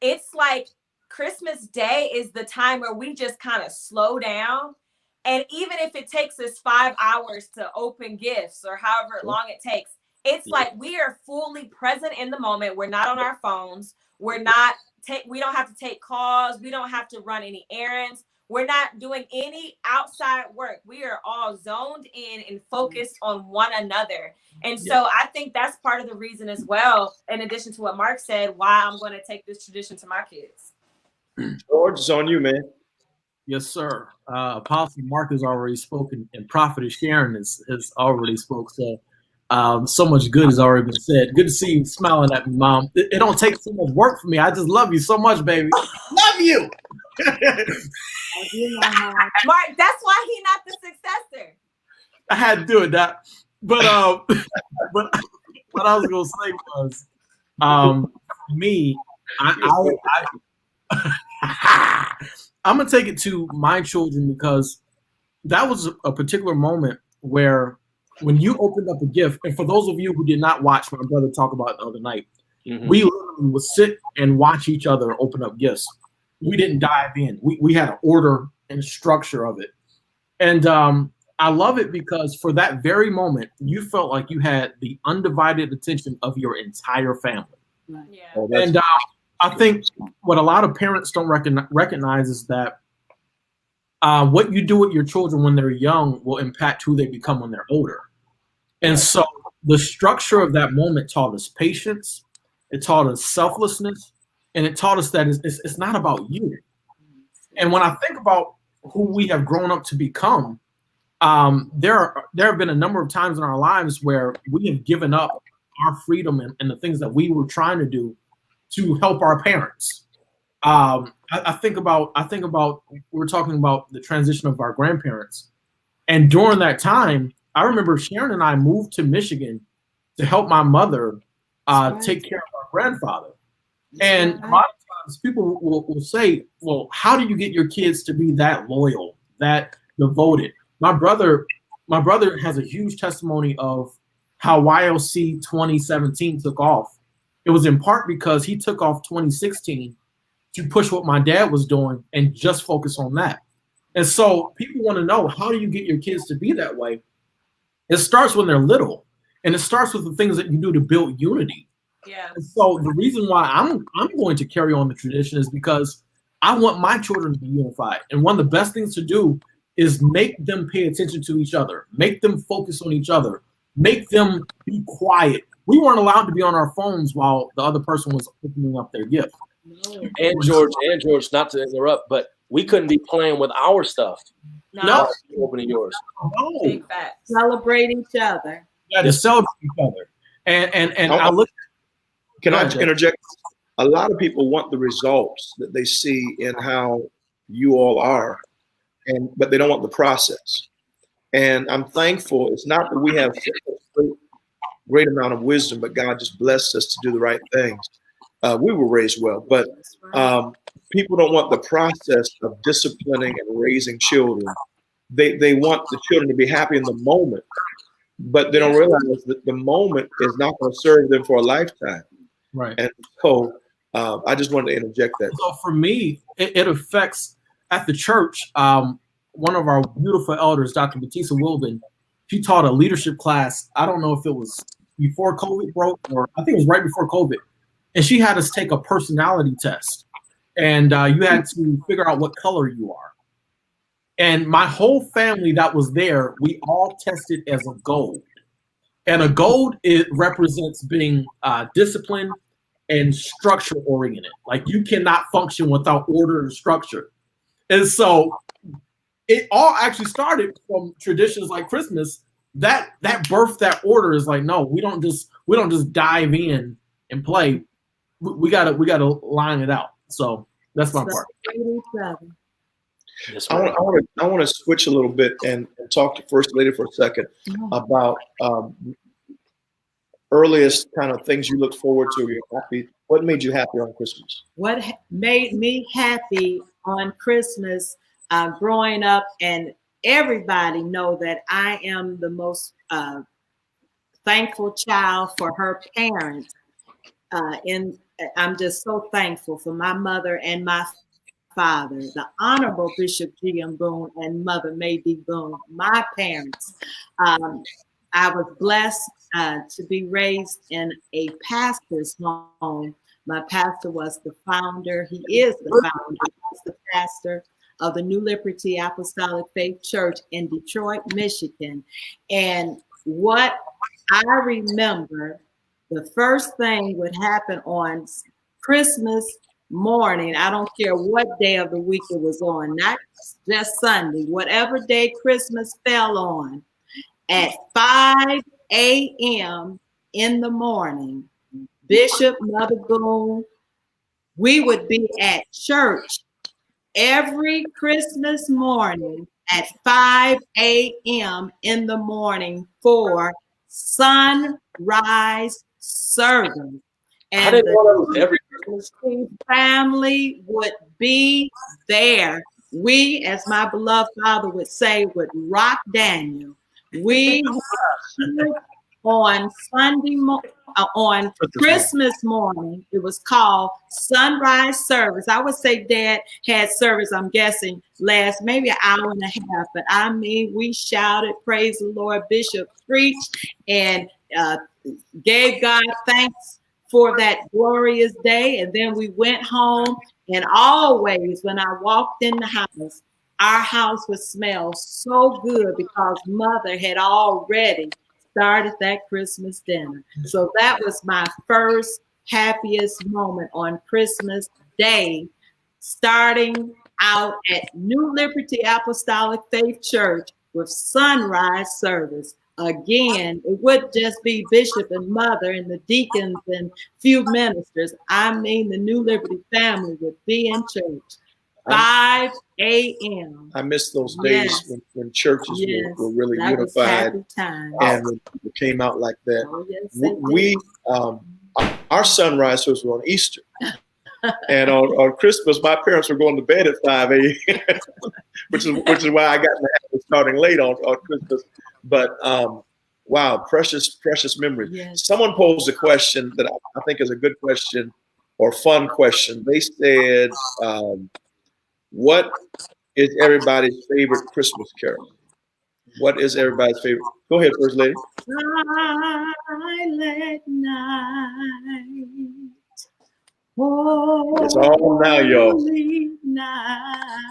It's like Christmas Day is the time where we just kind of slow down. And even if it takes us 5 hours to open gifts or however long it takes, it's like we are fully present in the moment. We're not on our phones. We don't have to take calls. We don't have to run any errands. We're not doing any outside work. We are all zoned in and focused on one another. And so I think that's part of the reason as well, in addition to what Mark said, why I'm going to take this tradition to my kids. George, it's on you, man. Yes, sir. Apostle Mark has already spoken, and Prophet Sharon has already spoke. So so much good has already been said. Good to see you smiling at me, Mom. It don't take so much work for me. I just love you so much, baby. Love you. Mark, that's why he's not the successor. I had to do it, Doc. But but what I was gonna say was, me, I'm gonna take it to my children because that was a particular moment where when you opened up a gift, and for those of you who did not watch my brother talk about it the other night, we literally would sit and watch each other open up gifts. We didn't dive in. We had an order and structure of it. And I love it because for that very moment, you felt like you had the undivided attention of your entire family. Yeah. Oh, And I think what a lot of parents don't recognize is that what you do with your children when they're young will impact who they become when they're older. And so the structure of that moment taught us patience, it taught us selflessness, and it taught us that it's not about you. And when I think about who we have grown up to become, there have been a number of times in our lives where we have given up our freedom and the things that we were trying to do to help our parents. I think about we're talking about the transition of our grandparents, and during that time, I remember Sharon and I moved to Michigan to help my mother take care of our grandfather. And a lot of times people will say, well, how do you get your kids to be that loyal, that devoted? My brother has a huge testimony of how YLC 2017 took off. It was in part because he took off 2016 to push what my dad was doing and just focus on that. And so people want to know, how do you get your kids to be that way? It starts when they're little, and it starts with the things that you do to build unity. Yeah. And so the reason why I'm going to carry on the tradition is because I want my children to be unified. And one of the best things to do is make them pay attention to each other, make them focus on each other, make them be quiet. We weren't allowed to be on our phones while the other person was opening up their gift. And George, not to interrupt, but we couldn't be playing with our stuff. No. Opening yours. No. Big facts. Celebrate each other. Yeah, to celebrate each other. And I look. Can I interject? A lot of people want the results that they see in how you all are, but they don't want the process. And I'm thankful. It's not that we have a great amount of wisdom, but God just blessed us to do the right things. We were raised well, but people don't want the process of disciplining and raising children. They want the children to be happy in the moment, but they don't realize that the moment is not going to serve them for a lifetime. Right. And so I just wanted to interject that. So for me, it affects at the church. One of our beautiful elders, Dr. Batista Wilbin, she taught a leadership class. I don't know if it was before COVID broke, or I think it was right before COVID. And she had us take a personality test. And you had to figure out what color you are. And my whole family that was there, we all tested as a gold. And a gold, it represents being disciplined and structure oriented. Like you cannot function without order and structure. And so it all actually started from traditions like Christmas. That birthed that order is like, no, we don't just dive in and play. We gotta line it out. So that's my part. I want to switch a little bit and talk to First Lady for a second about earliest kind of things you look forward to. You're happy. What made you happy on Christmas? What made me happy on Christmas growing up, and everybody know that I am the most thankful child for her parents. I'm just so thankful for my mother and my father, the Honorable Bishop G.M. Boone and Mother May D. Boone, my parents. I was blessed to be raised in a pastor's home. My pastor was the founder. He is the founder. He's the pastor of the New Liberty Apostolic Faith Church in Detroit, Michigan. And what I remember, the first thing would happen on Christmas morning. I don't care what day of the week it was on, not just Sunday, whatever day Christmas fell on, at 5 a.m. in the morning, Bishop, Mother Boone, we would be at church every Christmas morning at 5 a.m. in the morning for sunrise service. And every Christmas family would be there. We, as my beloved father would say, would rock Daniel. We on on Christmas morning, it was called sunrise service. I would say Dad had service, I'm guessing, last maybe an hour and a half. But I mean, we shouted, praise the Lord. Bishop preached and gave God thanks for that glorious day. And then we went home, and always when I walked in the house, our house would smell so good because Mother had already started that Christmas dinner. So that was my first happiest moment on Christmas Day, starting out at New Liberty Apostolic Faith Church with sunrise service. Again, it would just be Bishop and Mother and the deacons and few ministers. I mean, the New Liberty family would be in church. 5 a.m. I miss those days when churches were really unified and when people came out like that. Oh, yes, we our sunrise was on Easter. And on Christmas, my parents were going to bed at 5 a.m., which is why I got in the habit of starting late on Christmas. But wow, precious memories. Yes. Someone posed a question that I think is a good question or fun question. They said, what is everybody's favorite Christmas carol? What is everybody's favorite? Go ahead, First Lady. Silent night. Oh, It's all now, y'all. night.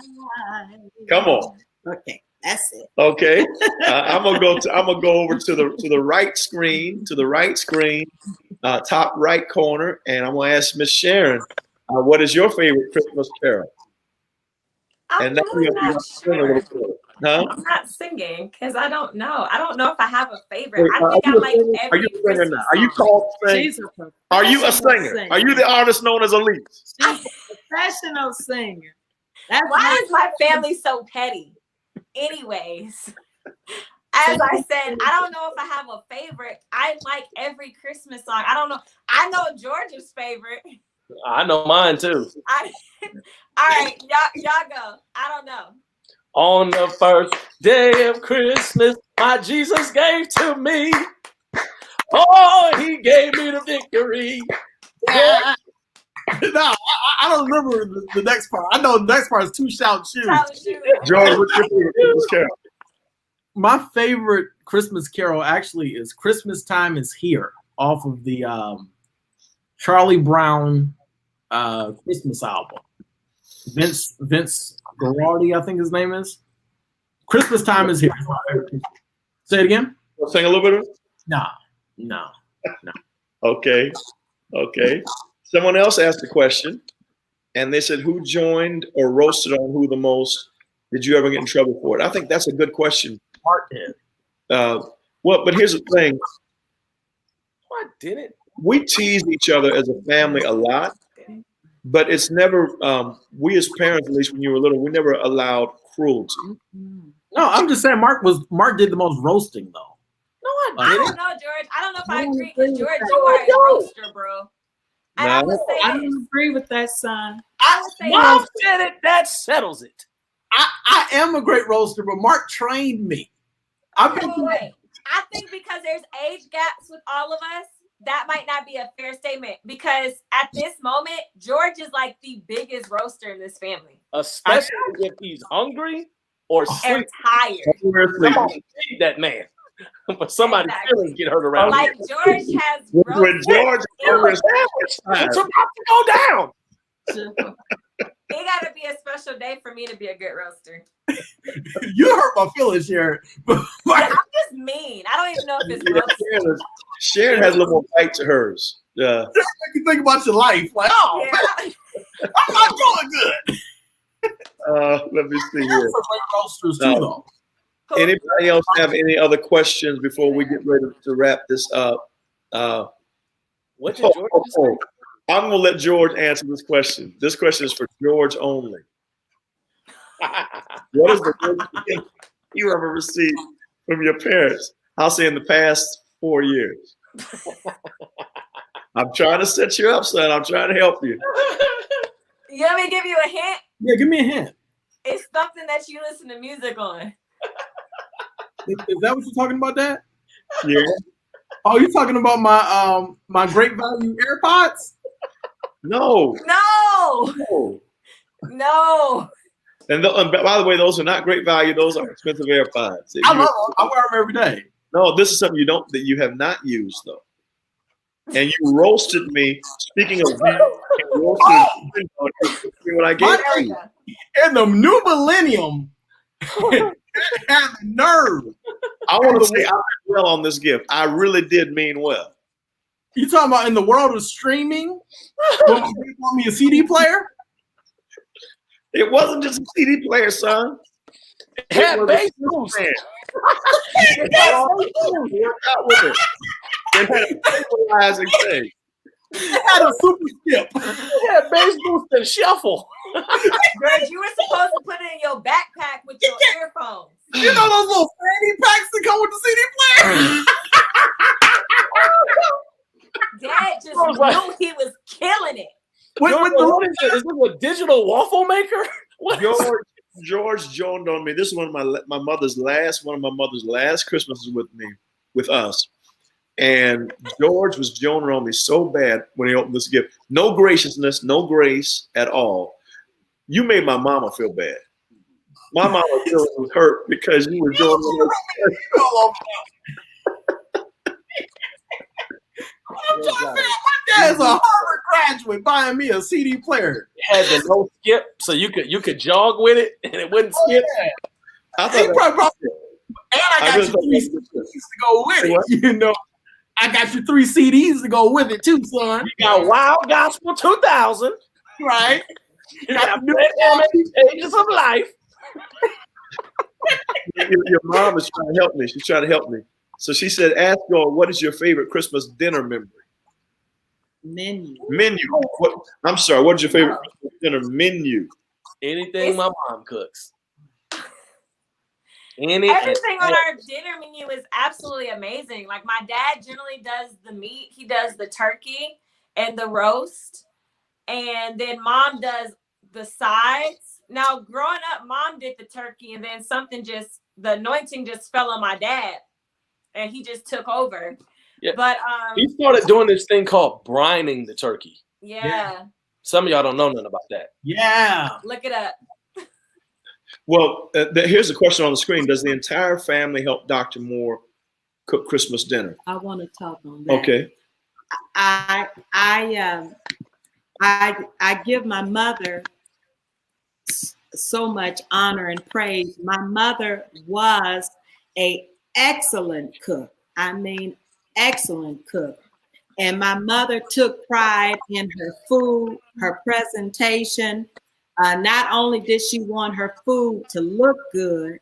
Come on. Okay, that's it. Okay, I'm gonna go over to the right screen, top right corner, and I'm gonna ask Miss Sharon, what is your favorite Christmas carol? I'm really not sure. Huh? I'm not singing because I don't know. I don't know if I have a favorite. Wait, I think I like Are every you a singer Christmas now? Are you song. called to sing? She's a Are you a professional singer? Are you the artist known as Elise? She's a professional singer. That's Why is my family so petty? Anyways, as I said, I don't know if I have a favorite. I like every Christmas song. I don't know. I know George's favorite. I know mine too. All right, y'all go. I don't know. On the first day of Christmas, my Jesus gave to me. Oh, he gave me the victory. Yeah. No, I don't remember the next part. I know the next part is Two Shout Shoes. George, what's your favorite Christmas carol? My favorite Christmas carol actually is "Christmas Time Is Here" off of the Charlie Brown Christmas album. Vince Guaraldi, I think his name is. "Christmas Time Is Here." Is my favorite. Say it again. Sing a little bit of it? No. Okay. Someone else asked a question, and they said, who joined or roasted on who the most? Did you ever get in trouble for it? I think that's a good question. Mark did. But here's the thing. I didn't. We tease each other as a family a lot, but it's never, we as parents, at least when you were little, we never allowed cruelty. No, I'm just saying Mark did the most roasting though. No, I don't know, George. I don't know if I agree with George. You are a roaster, bro. And No. I would say I don't agree with that, son. I would say Mom said it. That settles it. I am a great roaster, but Mark trained me. Wait. I think because there's age gaps with all of us, that might not be a fair statement. Because at this moment, George is like the biggest roaster in this family. Especially if he's hungry or And sleepy. tired. Somebody feed that man. But somebody's Exactly. feelings get hurt around Like here. George has When roasted. George It's about to go down. It gotta be a special day for me to be a good roaster. You hurt my feelings here. I'm just mean. I don't even know if it's roasting. Sharon has a little more bite to hers. Make you think about your life. Like, oh, Yeah. man, I'm not doing good. Let me see There's here. some great roasters too, though. Anybody else have any other questions before we get ready to wrap this up? What did George say? I'm going to let George answer this question. This question is for George only. What is the worst gift you ever received from your parents? I'll say in the past 4 years. I'm trying to set you up, son. I'm trying to help you. You want me to give you a hint? Yeah, give me a hint. It's something that you listen to music on. Is that what you're talking about, Dad? Yeah. Oh, you're talking about my my great value AirPods? No. And by the way, those are not great value. Those are expensive AirPods. I love them. I wear them every day. No, this is something you have not used though. And you roasted me. Speaking of you roasted what I gave you. In the new millennium, have the nerve. I want to say I did well on this gift. I really did mean well. You talking about in the world of streaming? You want me a CD player? It wasn't just a CD player, son. It had bass boost. It had a stabilizing thing. It had a super skip. It had bass boost and shuffle. Greg, you were supposed to put it in your backpack with your earphones. You know those little fanny packs that come with the CD player? Dad just knew he was killing it. What is it? Is it a digital waffle maker? What? George joined on me. This is one of my mother's last Christmases with us. And George was joining on me so bad when he opened this gift. No graciousness, no grace at all. You made my mama feel bad. My mama was hurt because you were doing all over. I'm trying to figure out my dad's a Harvard graduate buying me a CD player. It had the no skip, so you could jog with it and it wouldn't skip. Yeah. I He thought probably brought, and I got really you thought 3 that was good. CDs to go with it. What? You know, I got you 3 CDs to go with it too, son. You got Wild Gospel 2000. Right? You got Pages of Life. Your mom is trying to help me. She's trying to help me. So she said, ask y'all, what is your favorite Christmas dinner memory? Menu. Menu. What? I'm sorry. What is your favorite Christmas dinner menu? Anything my mom cooks. Everything on our dinner menu is absolutely amazing. Like my dad generally does the meat. He does the turkey and the roast. And then mom does the sides. Now, growing up, mom did the turkey and then the anointing just fell on my dad. And he just took over. Yeah. But he started doing this thing called brining the turkey. Yeah. Some of y'all don't know nothing about that. Yeah. Look it up. Well, here's a question on the screen. Does the entire family help Dr. Moore cook Christmas dinner? I want to talk on that. Okay. I give my mother so much honor and praise. My mother was an excellent cook. I mean, excellent cook. And my mother took pride in her food, her presentation. Not only did she want her food to look good,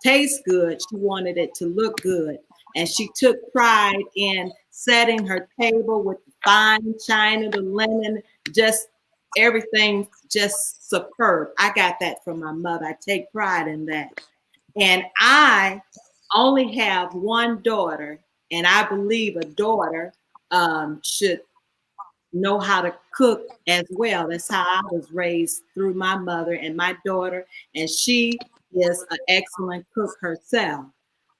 taste good, she wanted it to look good. And she took pride in setting her table with the fine china, the linen, just everything just superb. I got that from my mother. I take pride in that. And I only have one daughter, and I believe a daughter should know how to cook as well. That's how I was raised through my mother and my daughter, and she is an excellent cook herself.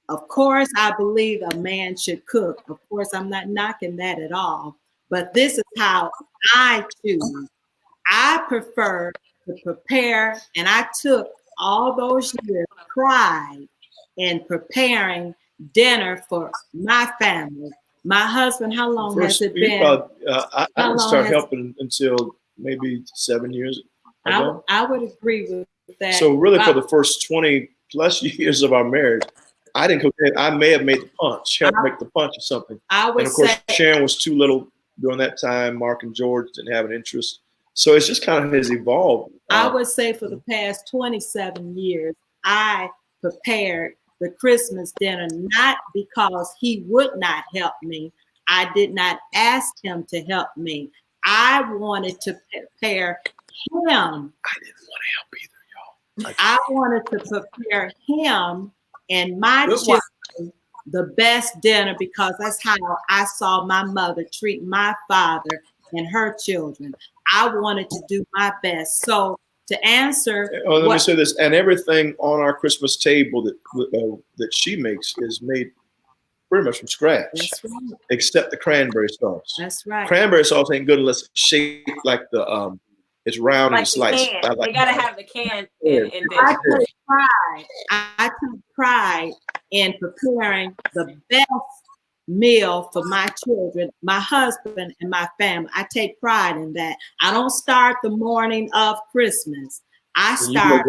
Of course, I believe a man should cook. Of course, I'm not knocking that at all, but this is how I choose. I prefer to prepare, and I took all those years pride in preparing dinner for my family. My husband, how long has it been? I didn't start helping until maybe 7 years ago. I would agree with that. So really for the first 20 plus years of our marriage, I didn't cook it. I may have made the punch, helped make the punch or something. And of course, Sharon was too little during that time. Mark and George didn't have an interest. So it's just kind of has evolved. I would say for the past 27 years, I prepared the Christmas dinner, not because he would not help me. I did not ask him to help me. I wanted to prepare him. I didn't want to help either, y'all. I wanted to prepare him and my children the best dinner because that's how I saw my mother treat my father and her children. I wanted to do my best. So to answer, let me say this, and everything on our Christmas table that she makes is made pretty much from scratch. That's right. Except the cranberry sauce. That's right. Cranberry sauce ain't good unless it's shaped like the it's round and sliced. They gotta have the can in I took pride in preparing the best meal for my children, my husband, and my family. I take pride in that. I don't start the morning of Christmas. I start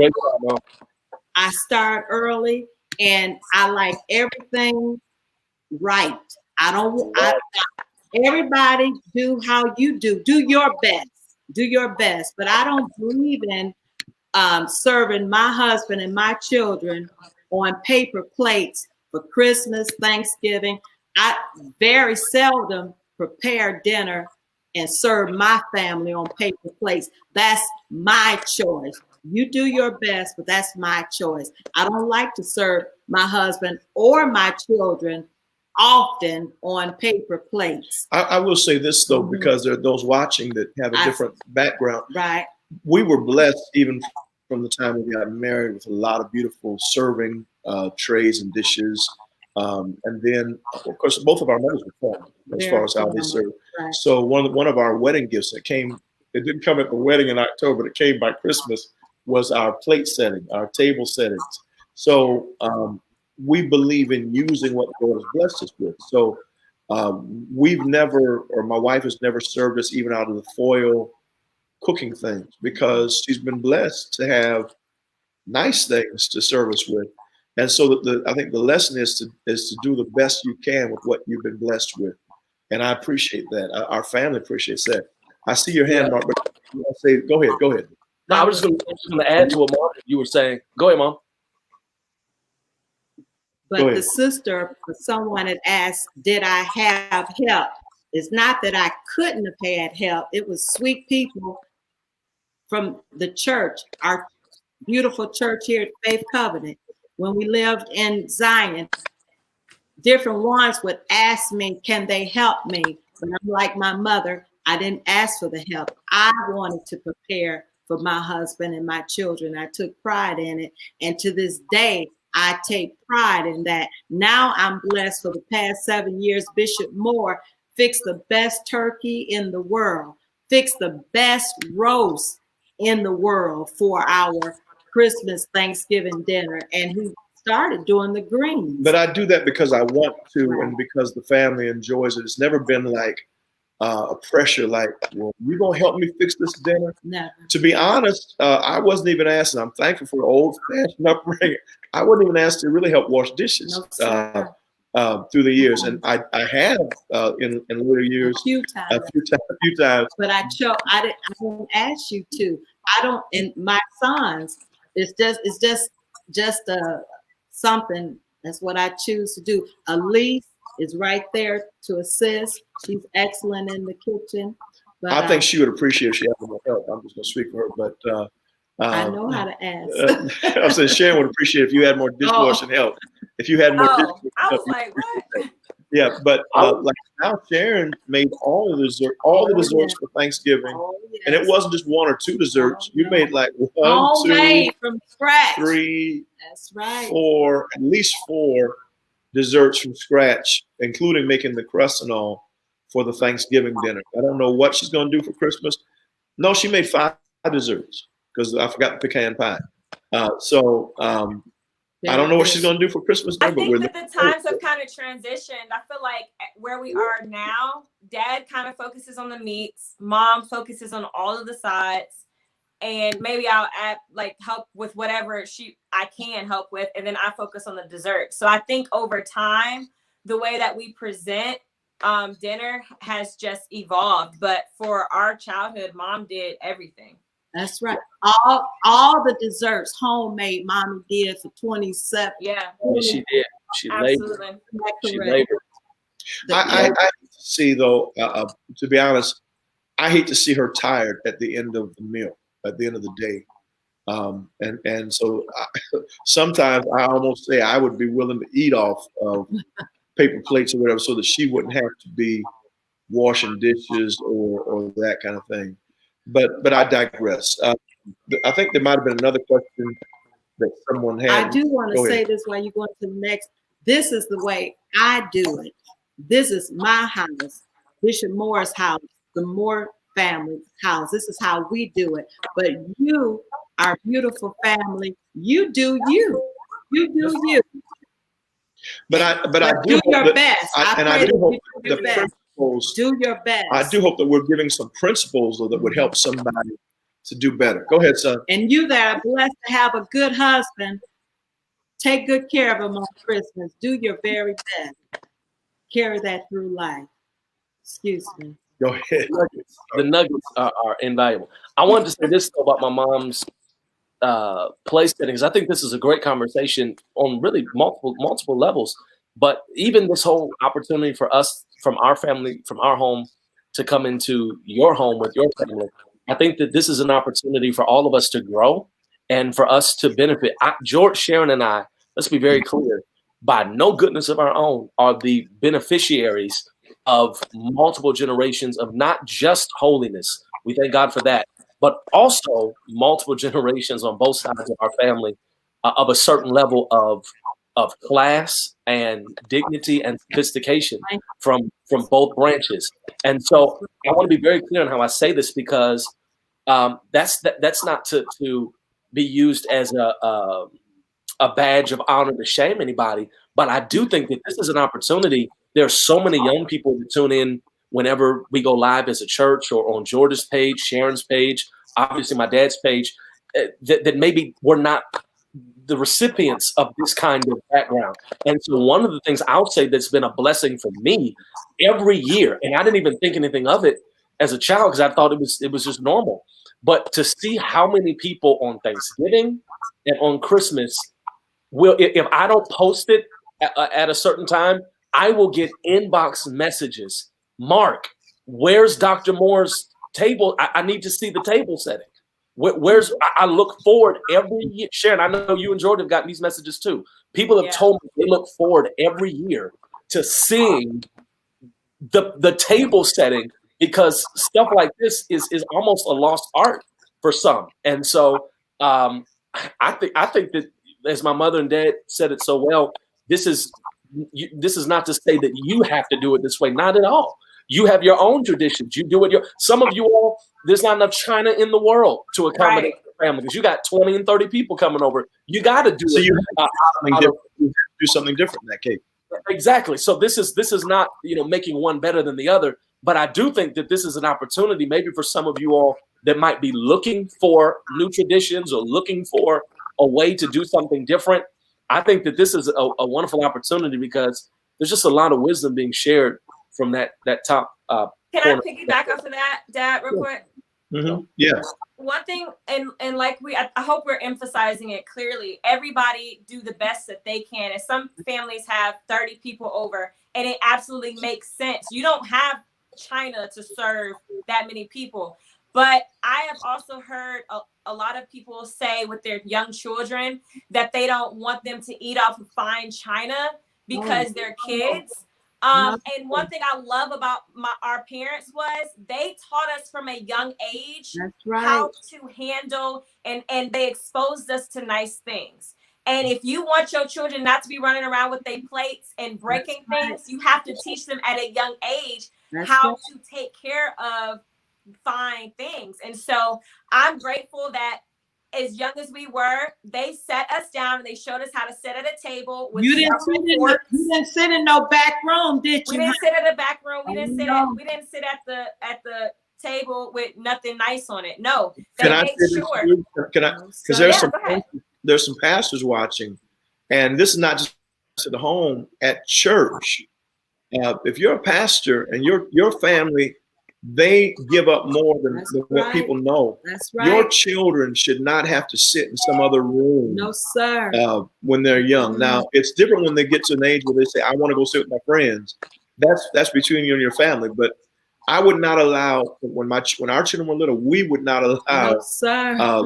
early, and I like everything right. Everybody do how you do. Do your best. Do your best. But I don't believe in serving my husband and my children on paper plates for Christmas, Thanksgiving. I very seldom prepare dinner and serve my family on paper plates. That's my choice. You do your best, but that's my choice. I don't like to serve my husband or my children often on paper plates. I will say this, though, because there are those watching that have a different background. Right. We were blessed even from the time we got married with a lot of beautiful serving trays and dishes. And then, of course, both of our mothers were formed as far as how they serve. Right. So one of our wedding gifts that came, it didn't come at the wedding in October, it came by Christmas, was our plate setting, our table settings. So we believe in using what the Lord has blessed us with. So we've never, or my wife has never served us even out of the foil cooking things, because she's been blessed to have nice things to serve us with. And so I think the lesson is to do the best you can with what you've been blessed with. And I appreciate that. Our family appreciates that. I see your hand, Mark, but say, go ahead. No, I was just going to add to what Mom you were saying. Go ahead, Mom. But the sister, someone had asked, did I have help? It's not that I couldn't have had help. It was sweet people from the church, our beautiful church here at Faith Covenant. When we lived in Zion, different ones would ask me, can they help me? But I'm like my mother, I didn't ask for the help. I wanted to prepare for my husband and my children. I took pride in it. And to this day, I take pride in that. Now I'm blessed. For the past 7 years, Bishop Moore fixed the best turkey in the world, fixed the best roast in the world for our Christmas, Thanksgiving dinner. And he started doing the greens. But I do that because I want to, and because the family enjoys it. It's never been like a pressure, like, well, you gonna help me fix this dinner? No. To be honest, I wasn't even asked, and I'm thankful for the old-fashioned upbringing. I wasn't even asked to really help wash dishes through the years, and I have in later years a few times. But I didn't ask you to. I don't. And my sons, it's just something. That's what I choose to do. Elise is right there to assist. She's excellent in the kitchen. But I think she would appreciate if she had more help. I'm just going to speak for her, but I know how to ask. I said Sharon would appreciate if you had more dishwashing help. If you had more dishwashing I was help, like, what? Yeah, but like now Sharon made all the desserts for Thanksgiving, and it wasn't just one or two desserts. You made like one, two, from scratch. 3, That's right. 4, at least 4 desserts from scratch, including making the crust and all for the Thanksgiving dinner. I don't know what she's going to do for Christmas. No, she made 5 desserts because I forgot the pecan pie. I don't know what she's going to do for Christmas. I think that the times have kind of transitioned. I feel like where we are now, Dad kind of focuses on the meats, Mom focuses on all of the sides, and maybe I'll add help with whatever I can help with, and then I focus on the dessert. So I think over time, the way that we present dinner has just evolved. But for our childhood, Mom did everything. That's right. All the desserts, homemade, Mommy did for 27. Yeah. She did. She labored. She labored. I see, though, to be honest, I hate to see her tired at the end of the meal, at the end of the day. And so sometimes I almost say I would be willing to eat off of paper plates or whatever so that she wouldn't have to be washing dishes or that kind of thing. But I digress. I think there might have been another question that someone had. I do want to say this while you're going to the next. This is the way I do it. This is my house, Bishop Moore's house, the Moore family's house. This is how we do it. But you, our beautiful family, you do you. You do you. But I do your best. I do hope the principles. Do your best. I do hope that we're giving some principles that would help somebody to do better. Go ahead, son. And you that are blessed to have a good husband, take good care of him on Christmas. Do your very best. Carry that through life. Excuse me. Go ahead. The nuggets are invaluable. I wanted to say this about my mom's place settings. I think this is a great conversation on really multiple levels. But even this whole opportunity for us, from our family, from our home, to come into your home with your family, I think that this is an opportunity for all of us to grow and for us to benefit. George, Sharon, and I, let's be very clear, by no goodness of our own, are the beneficiaries of multiple generations of not just holiness. We thank God for that, but also multiple generations on both sides of our family of a certain level of class and dignity and sophistication from both branches. And so I want to be very clear on how I say this, because that's not to be used as a badge of honor to shame anybody. But I do think that this is an opportunity. There are so many young people that tune in whenever we go live as a church or on George's page, Sharon's page, obviously my dad's page, that maybe were not the recipients of this kind of background. And so one of the things I'll say that's been a blessing for me every year, and I didn't even think anything of it as a child because I thought it was just normal. But to see how many people on Thanksgiving and on Christmas will, if I don't post it at a certain time, I will get inbox messages. Mark, where's Dr. Moore's table? I need to see the table setting. I look forward every year. Sharon, I know you and Jordan have gotten these messages too. People have told me they look forward every year to seeing the table setting because stuff like this is almost a lost art for some. And so I think that, as my mother and dad said it so well, this is not to say that you have to do it this way. Not at all. You have your own traditions. You do it. Some of you all, there's not enough China in the world to accommodate your family because you got 20 and 30 people coming over. You got to do so it. You do something different in that case. Exactly. So this is not making one better than the other. But I do think that this is an opportunity, maybe for some of you all that might be looking for new traditions or looking for a way to do something different. I think that this is a wonderful opportunity because there's just a lot of wisdom being shared from that top. Can I piggyback off of that, Dad, real quick? Mm-hmm. Yeah. One thing, and like I hope we're emphasizing it clearly. Everybody do the best that they can. And some families have 30 people over, and it absolutely makes sense. You don't have China to serve that many people. But I have also heard a lot of people say with their young children that they don't want them to eat off of fine china because they're kids. And one thing I love about our parents was they taught us from a young age how to handle and they exposed us to nice things. And if you want your children not to be running around with their plates and breaking things, you have to teach them at a young age how to take care of fine things. And so I'm grateful that as young as we were, they set us down and they showed us how to sit at a table. With you didn't sit in no back room, did you? We didn't sit at a back room. We didn't sit at the table with nothing nice on it. No, they made sure. Because there's some pastors watching, and this is not just at home, at church. If you're a pastor and your family, they give up more than what people know. That's right. Your children should not have to sit in some other room. No, sir. When they're young. Mm-hmm. Now, it's different when they get to an age where they say, I want to go sit with my friends. That's between you and your family. But I would not allow, when our children were little, we would not allow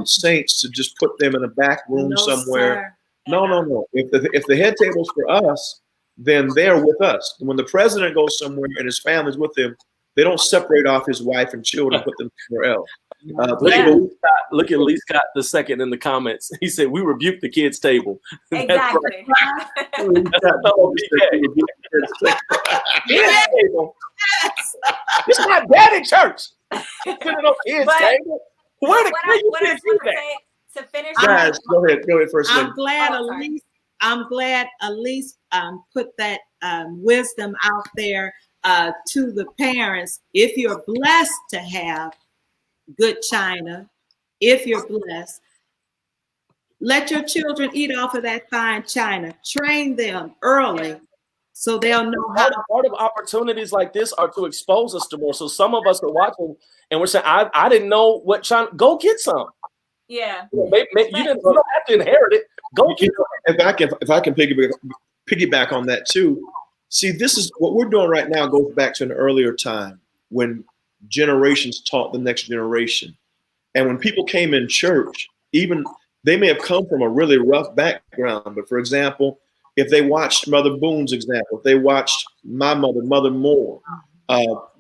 saints to just put them in a back room somewhere. Sir. No. If the head table's for us, then they're with us. And when the president goes somewhere and his family's with him, they don't separate off his wife and children and put them somewhere else. Look at Lee Scott the second in the comments. He said, "We rebuke the kids' table." Exactly. It's not daddy church. Kids' table. Where you do that? To finish, guys, go ahead first. I'm glad Elise put that wisdom out there to the parents. If you're blessed to have good china, if you're blessed, let your children eat off of that fine china. Train them early so they'll know how. Part of opportunities like this are to expose us to more. So some of us are watching and we're saying, I didn't know what china. Go get some. Yeah. You don't have to inherit it. Go get it. If I can piggyback on that too. See, this is what we're doing right now goes back to an earlier time when generations taught the next generation. And when people came in church, even they may have come from a really rough background. But for example, if they watched Mother Boone's example, if they watched my mother, Mother Moore,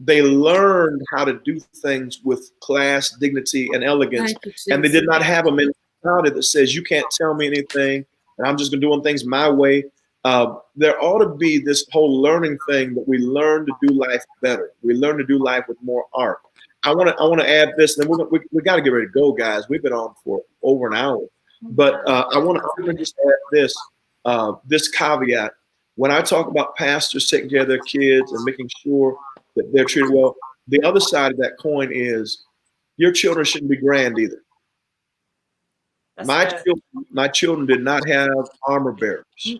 they learned how to do things with class, dignity, and elegance. And they did not have a mentality that says, you can't tell me anything, and I'm just going to do things my way. There ought to be this whole learning thing that we learn to do life better. We learn to do life with more art. I want to add this, and then we got to get ready to go, guys. We've been on for over an hour. But I want to just add this caveat. When I talk about pastors taking care of their kids and making sure that they're treated well, the other side of that coin is your children shouldn't be grand either. My children did not have armor bearers.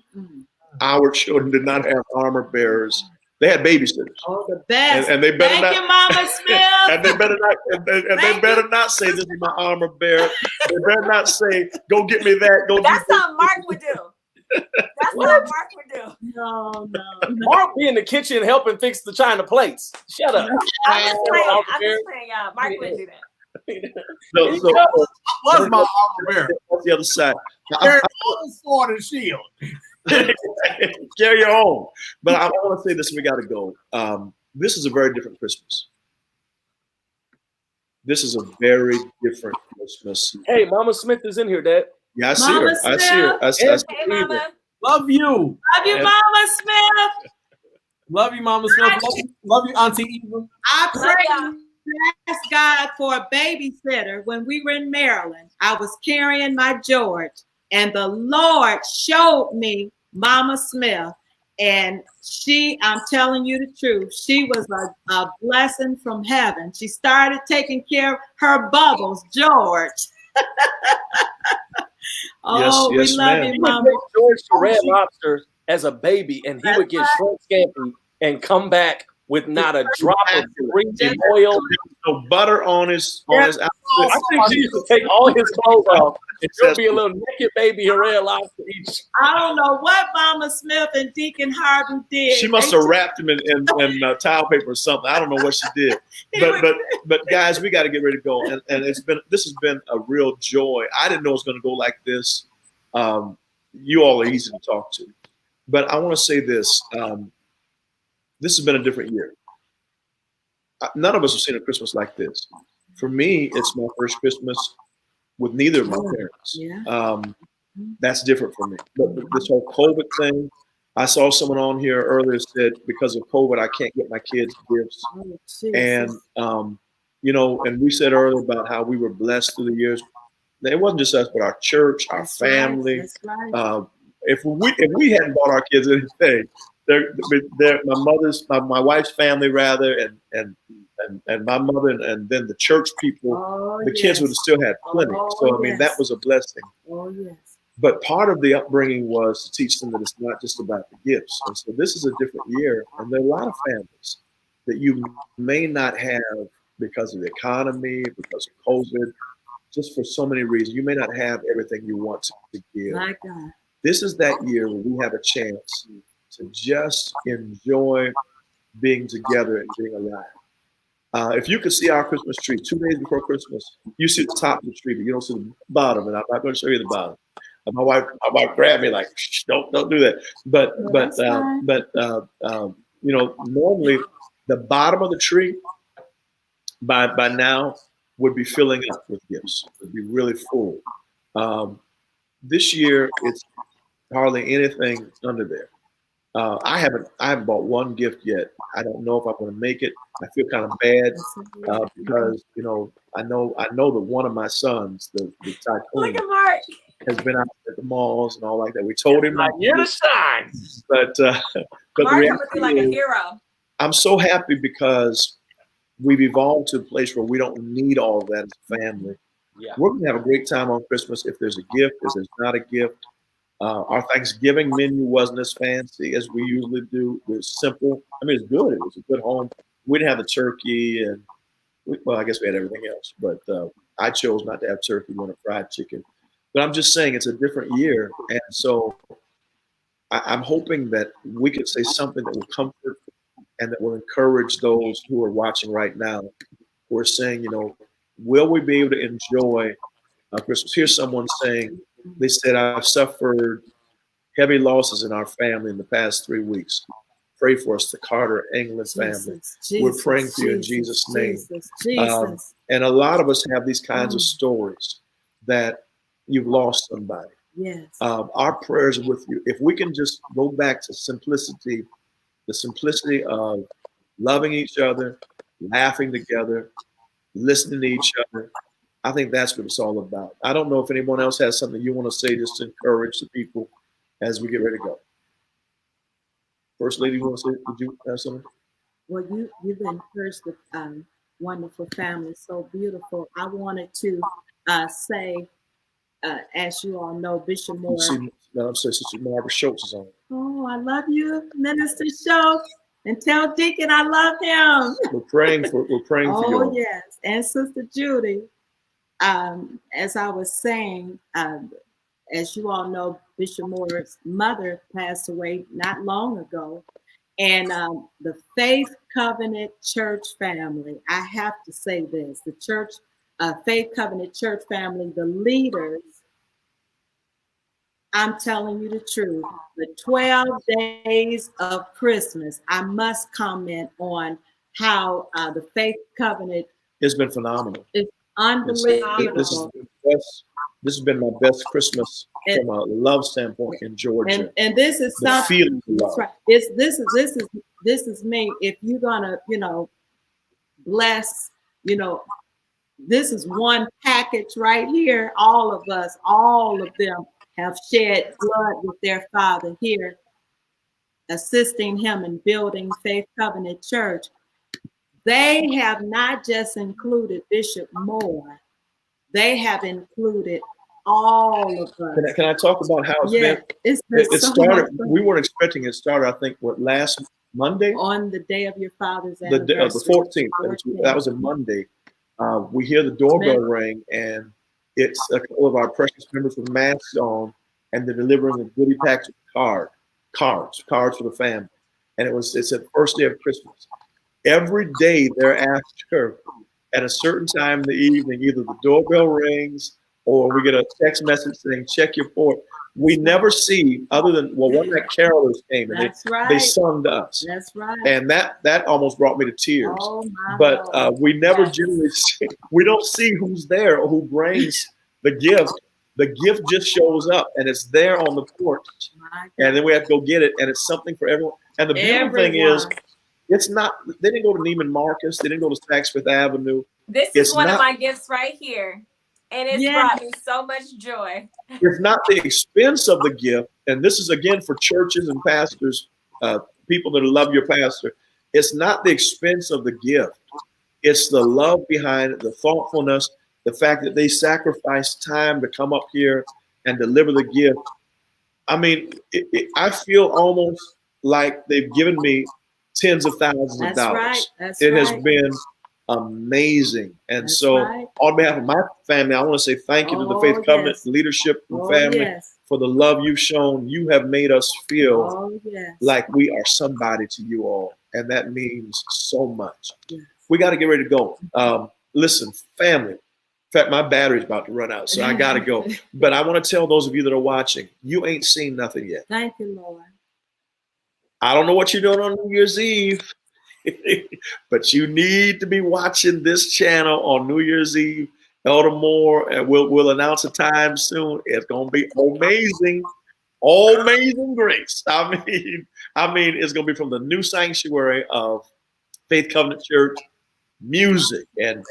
Our children did not have armor bearers. They had babysitters. Oh, the best. And they better Thank you, Mama Smith. And they better not. They better not say, "This is my armor bearer." They better not say, "Go get me that." That's something Mark would do. That's what Mark would do. No. Mark be in the kitchen helping fix the china plates. Shut up. I'm just playing. Mark wouldn't do that. So What's my armor bearer? what's the other side? Carry all sword and shield. Carry your own. But I want to say this: we got to go. This is a very different Christmas. This is a very different Christmas. Hey, Mama Smith is in here, Dad. Yeah, I see her. I see her. I see Hey, Mama. Love you. Love you, Mama Smith. Love you, Mama Smith. Love you, Auntie Eva. I Love prayed y'all. and asked God for a babysitter when we were in Maryland. I was carrying my George, and the Lord showed me Mama Smith. And I'm telling you the truth, she was a blessing from heaven. She started taking care of her bubbles, George. Oh, yes, we love ma'am. you, Mama. George to Red Lobster as a baby, and he would get shrimp scampi and come back with not a drop of greasy oil. No butter on his outfit. I think she used to take all his clothes off. There'll be a little naked baby Red Lobster each. I don't know what Mama Smith and Deacon Harden did. She must have wrapped him in towel paper or something. I don't know what she did. But guys, we got to get ready to go. And this has been a real joy. I didn't know it was going to go like this. You all are easy to talk to. But I want to say this. This has been a different year. None of us have seen a Christmas like this. For me, it's my first Christmas with neither of my parents. Yeah. That's different for me. But this whole COVID thing, I saw someone on here earlier said because of COVID, I can't get my kids gifts. And, and we said earlier about how we were blessed through the years. It wasn't just us, but our church, our family. That's right. If we hadn't bought our kids anything, my wife's family rather, and my mother, and then the church people, the kids would have still had plenty. So I mean, that was a blessing. Oh yes. But part of the upbringing was to teach them that it's not just about the gifts. And so this is a different year, and there are a lot of families that you may not have because of the economy, because of COVID, just for so many reasons. You may not have everything you want to give. My God. This is that year where we have a chance to just enjoy being together and being alive. If you could see our Christmas tree 2 days before Christmas, you see the top of the tree, but you don't see the bottom. And I'm not going to show you the bottom. My wife grabbed me like, shh, don't do that. But normally the bottom of the tree by now would be filling up with gifts. It would be really full. This year it's hardly anything under there. I haven't bought one gift yet. I don't know if I'm going to make it. I feel kind of bad because I know that one of my sons, the tycoon, Look at Mark. has been out at the malls and all like that. We told him not You're the sign. but Mark the coming reality through like a is, hero. I'm so happy because we've evolved to a place where we don't need all of that as a family. Yeah. We're going to have a great time on Christmas if there's a gift, if there's not a gift. Our Thanksgiving menu wasn't as fancy as we usually do. It was simple. I mean, it's good. It was a good home. We didn't have the turkey, and I guess we had everything else. But I chose not to have turkey. We wanted fried chicken. But I'm just saying it's a different year, and so I'm hoping that we could say something that will comfort and that will encourage those who are watching right now, who are saying, will we be able to enjoy Christmas? Here's someone saying, they said, I've suffered heavy losses in our family in the past 3 weeks. Pray for us, the Carter England family. We're praying for you in Jesus' name. And a lot of us have these kinds of stories that you've lost somebody. Yes. Our prayers are with you. If we can just go back to simplicity, the simplicity of loving each other, laughing together, listening to each other, I think that's what it's all about. I don't know if anyone else has something you want to say just to encourage the people as we get ready to go. First Lady, you want to say, did you have something? Well, you've encouraged the wonderful family, so beautiful. I wanted to say, as you all know, Bishop You Moore. see, I'm saying Sister Barbara Schultz is on. Oh, I love you, Minister Schultz, and tell Deacon I love him. We're praying for you. Oh yes, and Sister Judy. As I was saying, as you all know, Bishop Moore's mother passed away not long ago. And the Faith Covenant Church family, I have to say this, the church, Faith Covenant Church family, the leaders, I'm telling you the truth, the 12 days of Christmas, I must comment on how the Faith Covenant. It's been phenomenal. It's unbelievable. This has been my best Christmas from a love standpoint in Georgia. And this is something. That's right. This is me. If you're gonna, bless, this is one package right here. All of us, all of them have shed blood with their Father here, assisting him in building Faith Covenant Church. They have not just included Bishop Moore. They have included all of us. Can I talk about how it's been? It started. We weren't expecting it. Started, I think, last Monday? On the day of your father's anniversary. The 14th. That was a Monday. We hear the doorbell ring, and it's a couple of our precious members with masks on, and they're delivering a goodie package of cards for the family. And it's the first day of Christmas. Every day thereafter, at a certain time in the evening, either the doorbell rings or we get a text message saying, check your port. We never see, other than, one night carolers came and they sung to us. That's right. And that almost brought me to tears. Oh, my but Lord. We never generally see, we don't see who's there or who brings the gift. The gift just shows up and it's there on the porch. And then we have to go get it. And it's something for everyone. And the beautiful thing is, it's not, they didn't go to Neiman Marcus. They didn't go to Saks Fifth Avenue. This is one of my gifts right here. And it's brought me so much joy. It's not the expense of the gift. And this is, again, for churches and pastors, people that love your pastor. It's not the expense of the gift. It's the love behind it, the thoughtfulness, the fact that they sacrifice time to come up here and deliver the gift. I mean, I feel almost like they've given me tens of thousands of dollars. It has been amazing. And on behalf of my family, I want to say thank you to the Faith Covenant leadership and family for the love you've shown. You have made us feel like we are somebody to you all. And that means so much. We got to get ready to go. Listen, family. In fact, my battery's about to run out, so I got to go. But I want to tell those of you that are watching, you ain't seen nothing yet. Thank you, Lord. I don't know what you're doing on New Year's Eve, but you need to be watching this channel on New Year's Eve. Elder Moore, and we'll announce a time soon. It's gonna be amazing, amazing grace. I mean, it's gonna be from the new sanctuary of Faith Covenant Church, music and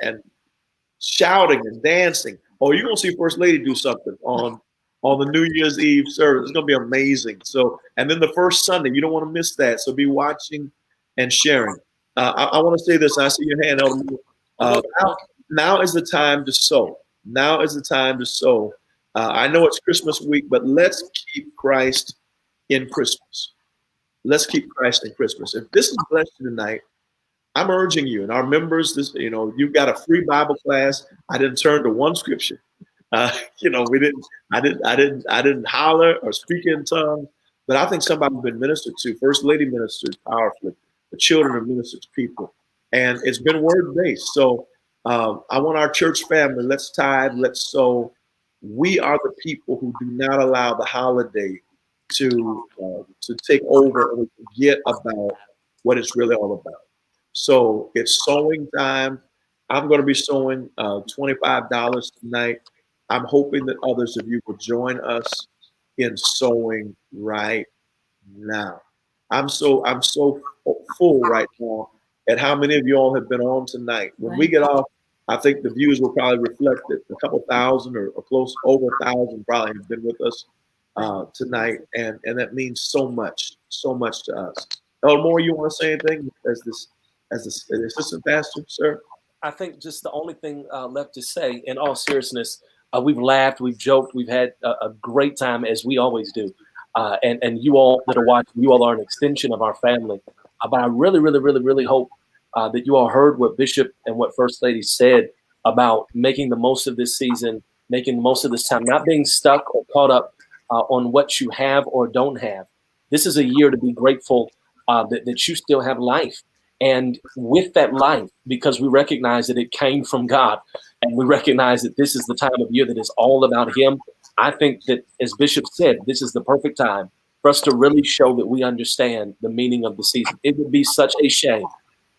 shouting and dancing. Oh, you're gonna see First Lady do something on the New Year's Eve service. It's gonna be amazing. So, and then the first Sunday, you don't want to miss that. So be watching and sharing. I want to say this. I see your hand, Elder. Now is the time to sow. Now is the time to sow. I know it's Christmas week, but let's keep Christ in Christmas. Let's keep Christ in Christmas. If this has blessed you tonight, I'm urging you and our members. You've got a free Bible class. I didn't turn to one scripture. We didn't. I didn't holler or speak in tongues. But I think somebody's been ministered to. First Lady ministered powerfully. The children are ministered to people, and it's been word based. So I want our church family. Let's tithe. Let's sow. We are the people who do not allow the holiday to take over and forget about what it's really all about. So it's sowing time. I'm going to be sowing $25 tonight. I'm hoping that others of you will join us in sowing right now. I'm so full right now at how many of you all have been on tonight. When we get off, I think the views will probably reflect that a couple thousand or close over 1,000 probably have been with us tonight, and that means so much to us. Elmore, you want to say anything as the assistant pastor, sir? I think just the only thing left to say, in all seriousness, we've laughed, we've joked, we've had a great time as we always do. And you all that are watching, you all are an extension of our family. But I really hope that you all heard what Bishop and what First Lady said about making the most of this season, making the most of this time, not being stuck or caught up on what you have or don't have. This is a year to be grateful that you still have life. And with that life, because we recognize that it came from God, and we recognize that this is the time of year that is all about Him, I think that, as Bishop said, this is the perfect time for us to really show that we understand the meaning of the season. It would be such a shame.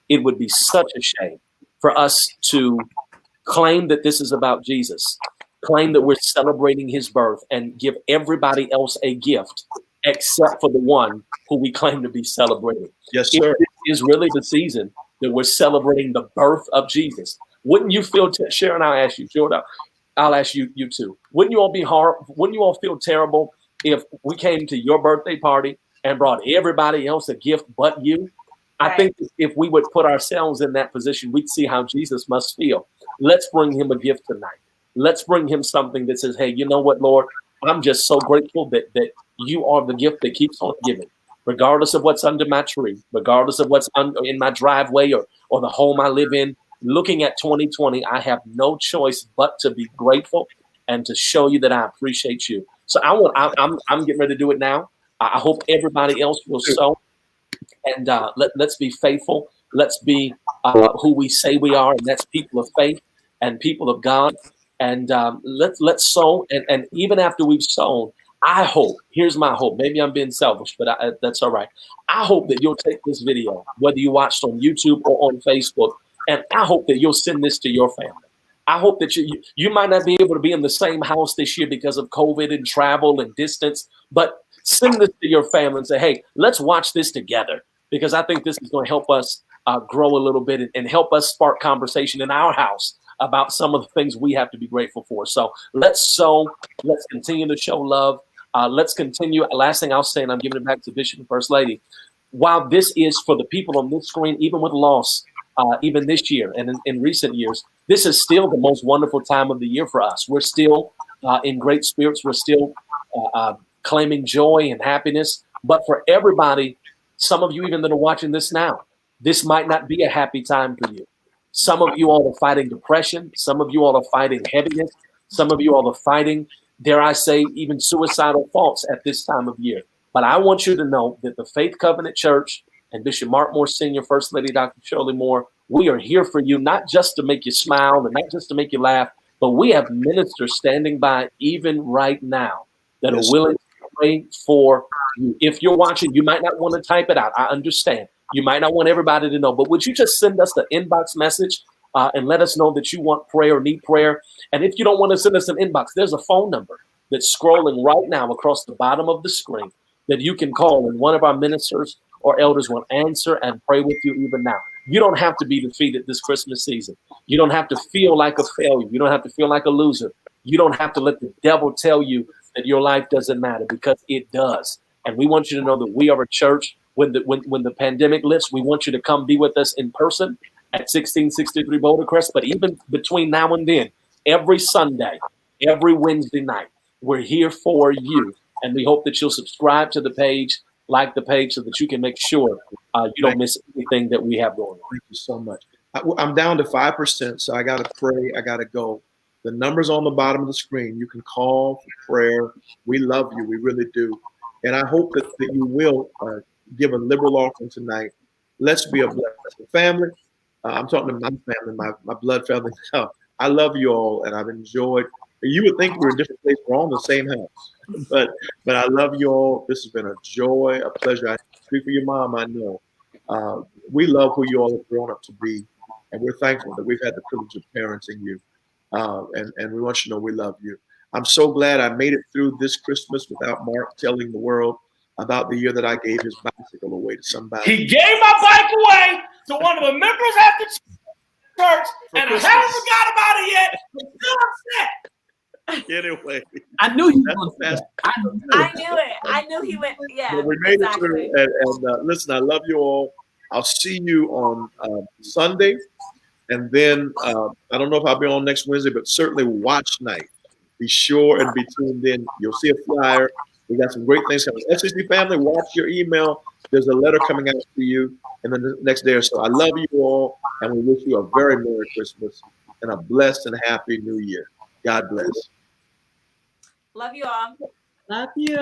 It would be such a shame for us to claim that this is about Jesus, claim that we're celebrating His birth, and give everybody else a gift except for the one who we claim to be celebrating. Yes, sir. It is really the season that we're celebrating the birth of Jesus. Wouldn't you feel, Sharon, I'll ask you, Jordan, I'll ask you too. Wouldn't you all feel terrible if we came to your birthday party and brought everybody else a gift but you? Right. I think if we would put ourselves in that position, we'd see how Jesus must feel. Let's bring Him a gift tonight. Let's bring Him something that says, hey, you know what, Lord? I'm just so grateful that you are the gift that keeps on giving. Regardless of what's under my tree, regardless of what's in my driveway or the home I live in, looking at 2020, I have no choice but to be grateful and to show you that I appreciate you. So I'm getting ready to do it now. I hope everybody else will sow, and let's be faithful. Let's be who we say we are, and that's people of faith and people of God. And let's sow, and even after we've sown, I hope, here's my hope, maybe I'm being selfish, but that's all right. I hope that you'll take this video, whether you watched on YouTube or on Facebook, and I hope that you'll send this to your family. I hope that you might not be able to be in the same house this year because of COVID and travel and distance, but send this to your family and say, hey, let's watch this together, because I think this is going to help us grow a little bit and help us spark conversation in our house about some of the things we have to be grateful for. So let's sow, let's continue to show love. Let's continue. Last thing I'll say, and I'm giving it back to Bishop and First Lady. While this is for the people on this screen, even with loss, even this year and in recent years, this is still the most wonderful time of the year for us. We're still in great spirits. We're still claiming joy and happiness. But for everybody, some of you even that are watching this now, this might not be a happy time for you. Some of you all are fighting depression. Some of you all are fighting heaviness. Some of you all are fighting, dare I say, even suicidal thoughts at this time of year. But I want you to know that the Faith Covenant Church and Bishop Mark Moore Sr., First Lady Dr. Shirley Moore, we are here for you, not just to make you smile and not just to make you laugh, but we have ministers standing by even right now that are willing to pray for you. If you're watching, you might not want to type it out. I understand. You might not want everybody to know, but would you just send us the inbox message and let us know that you want prayer or need prayer? And if you don't want to send us an inbox, there's a phone number that's scrolling right now across the bottom of the screen that you can call, and one of our ministers or elders will answer and pray with you even now. You don't have to be defeated this Christmas season. You don't have to feel like a failure. You don't have to feel like a loser. You don't have to let the devil tell you that your life doesn't matter, because it does. And we want you to know that we are a church. When the pandemic lifts, we want you to come be with us in person at 1663 Boulder Crest. But even between now and then, every Sunday, every Wednesday night, we're here for you. And we hope that you'll subscribe to the page, like the page, so that you can make sure you don't miss anything that we have going on. Thank you so much. I'm down to 5%, so I got to pray. I got to go. The number's on the bottom of the screen. You can call for prayer. We love you. We really do. And I hope that you will give a liberal offering tonight. Let's be a blessing. Family, I'm talking to my family, my blood family now. I love you all, and I've enjoyed. You would think we were in different places. We're all in the same house. But I love you all. This has been a joy, a pleasure. I speak for your mom, I know. We love who you all have grown up to be, and we're thankful that we've had the privilege of parenting you. And we want you to know we love you. I'm so glad I made it through this Christmas without Mark telling the world about the year that I gave his bicycle away to somebody. He gave my bike away to one of the members at the church, and Christmas. I haven't forgot about it yet. I'm still upset. Anyway, I knew you that's were the going to best. I knew it. I knew he went. Yeah, But we made exactly. it through. And listen, I love you all. I'll see you on Sunday. And then I don't know if I'll be on next Wednesday, but certainly watch night. Be sure and be tuned in. You'll see a flyer. We got some great things coming. SCC family, watch your email. There's a letter coming out to you in the next day or so. I love you all, and we wish you a very Merry Christmas and a blessed and happy New Year. God bless. Love you all. Love you.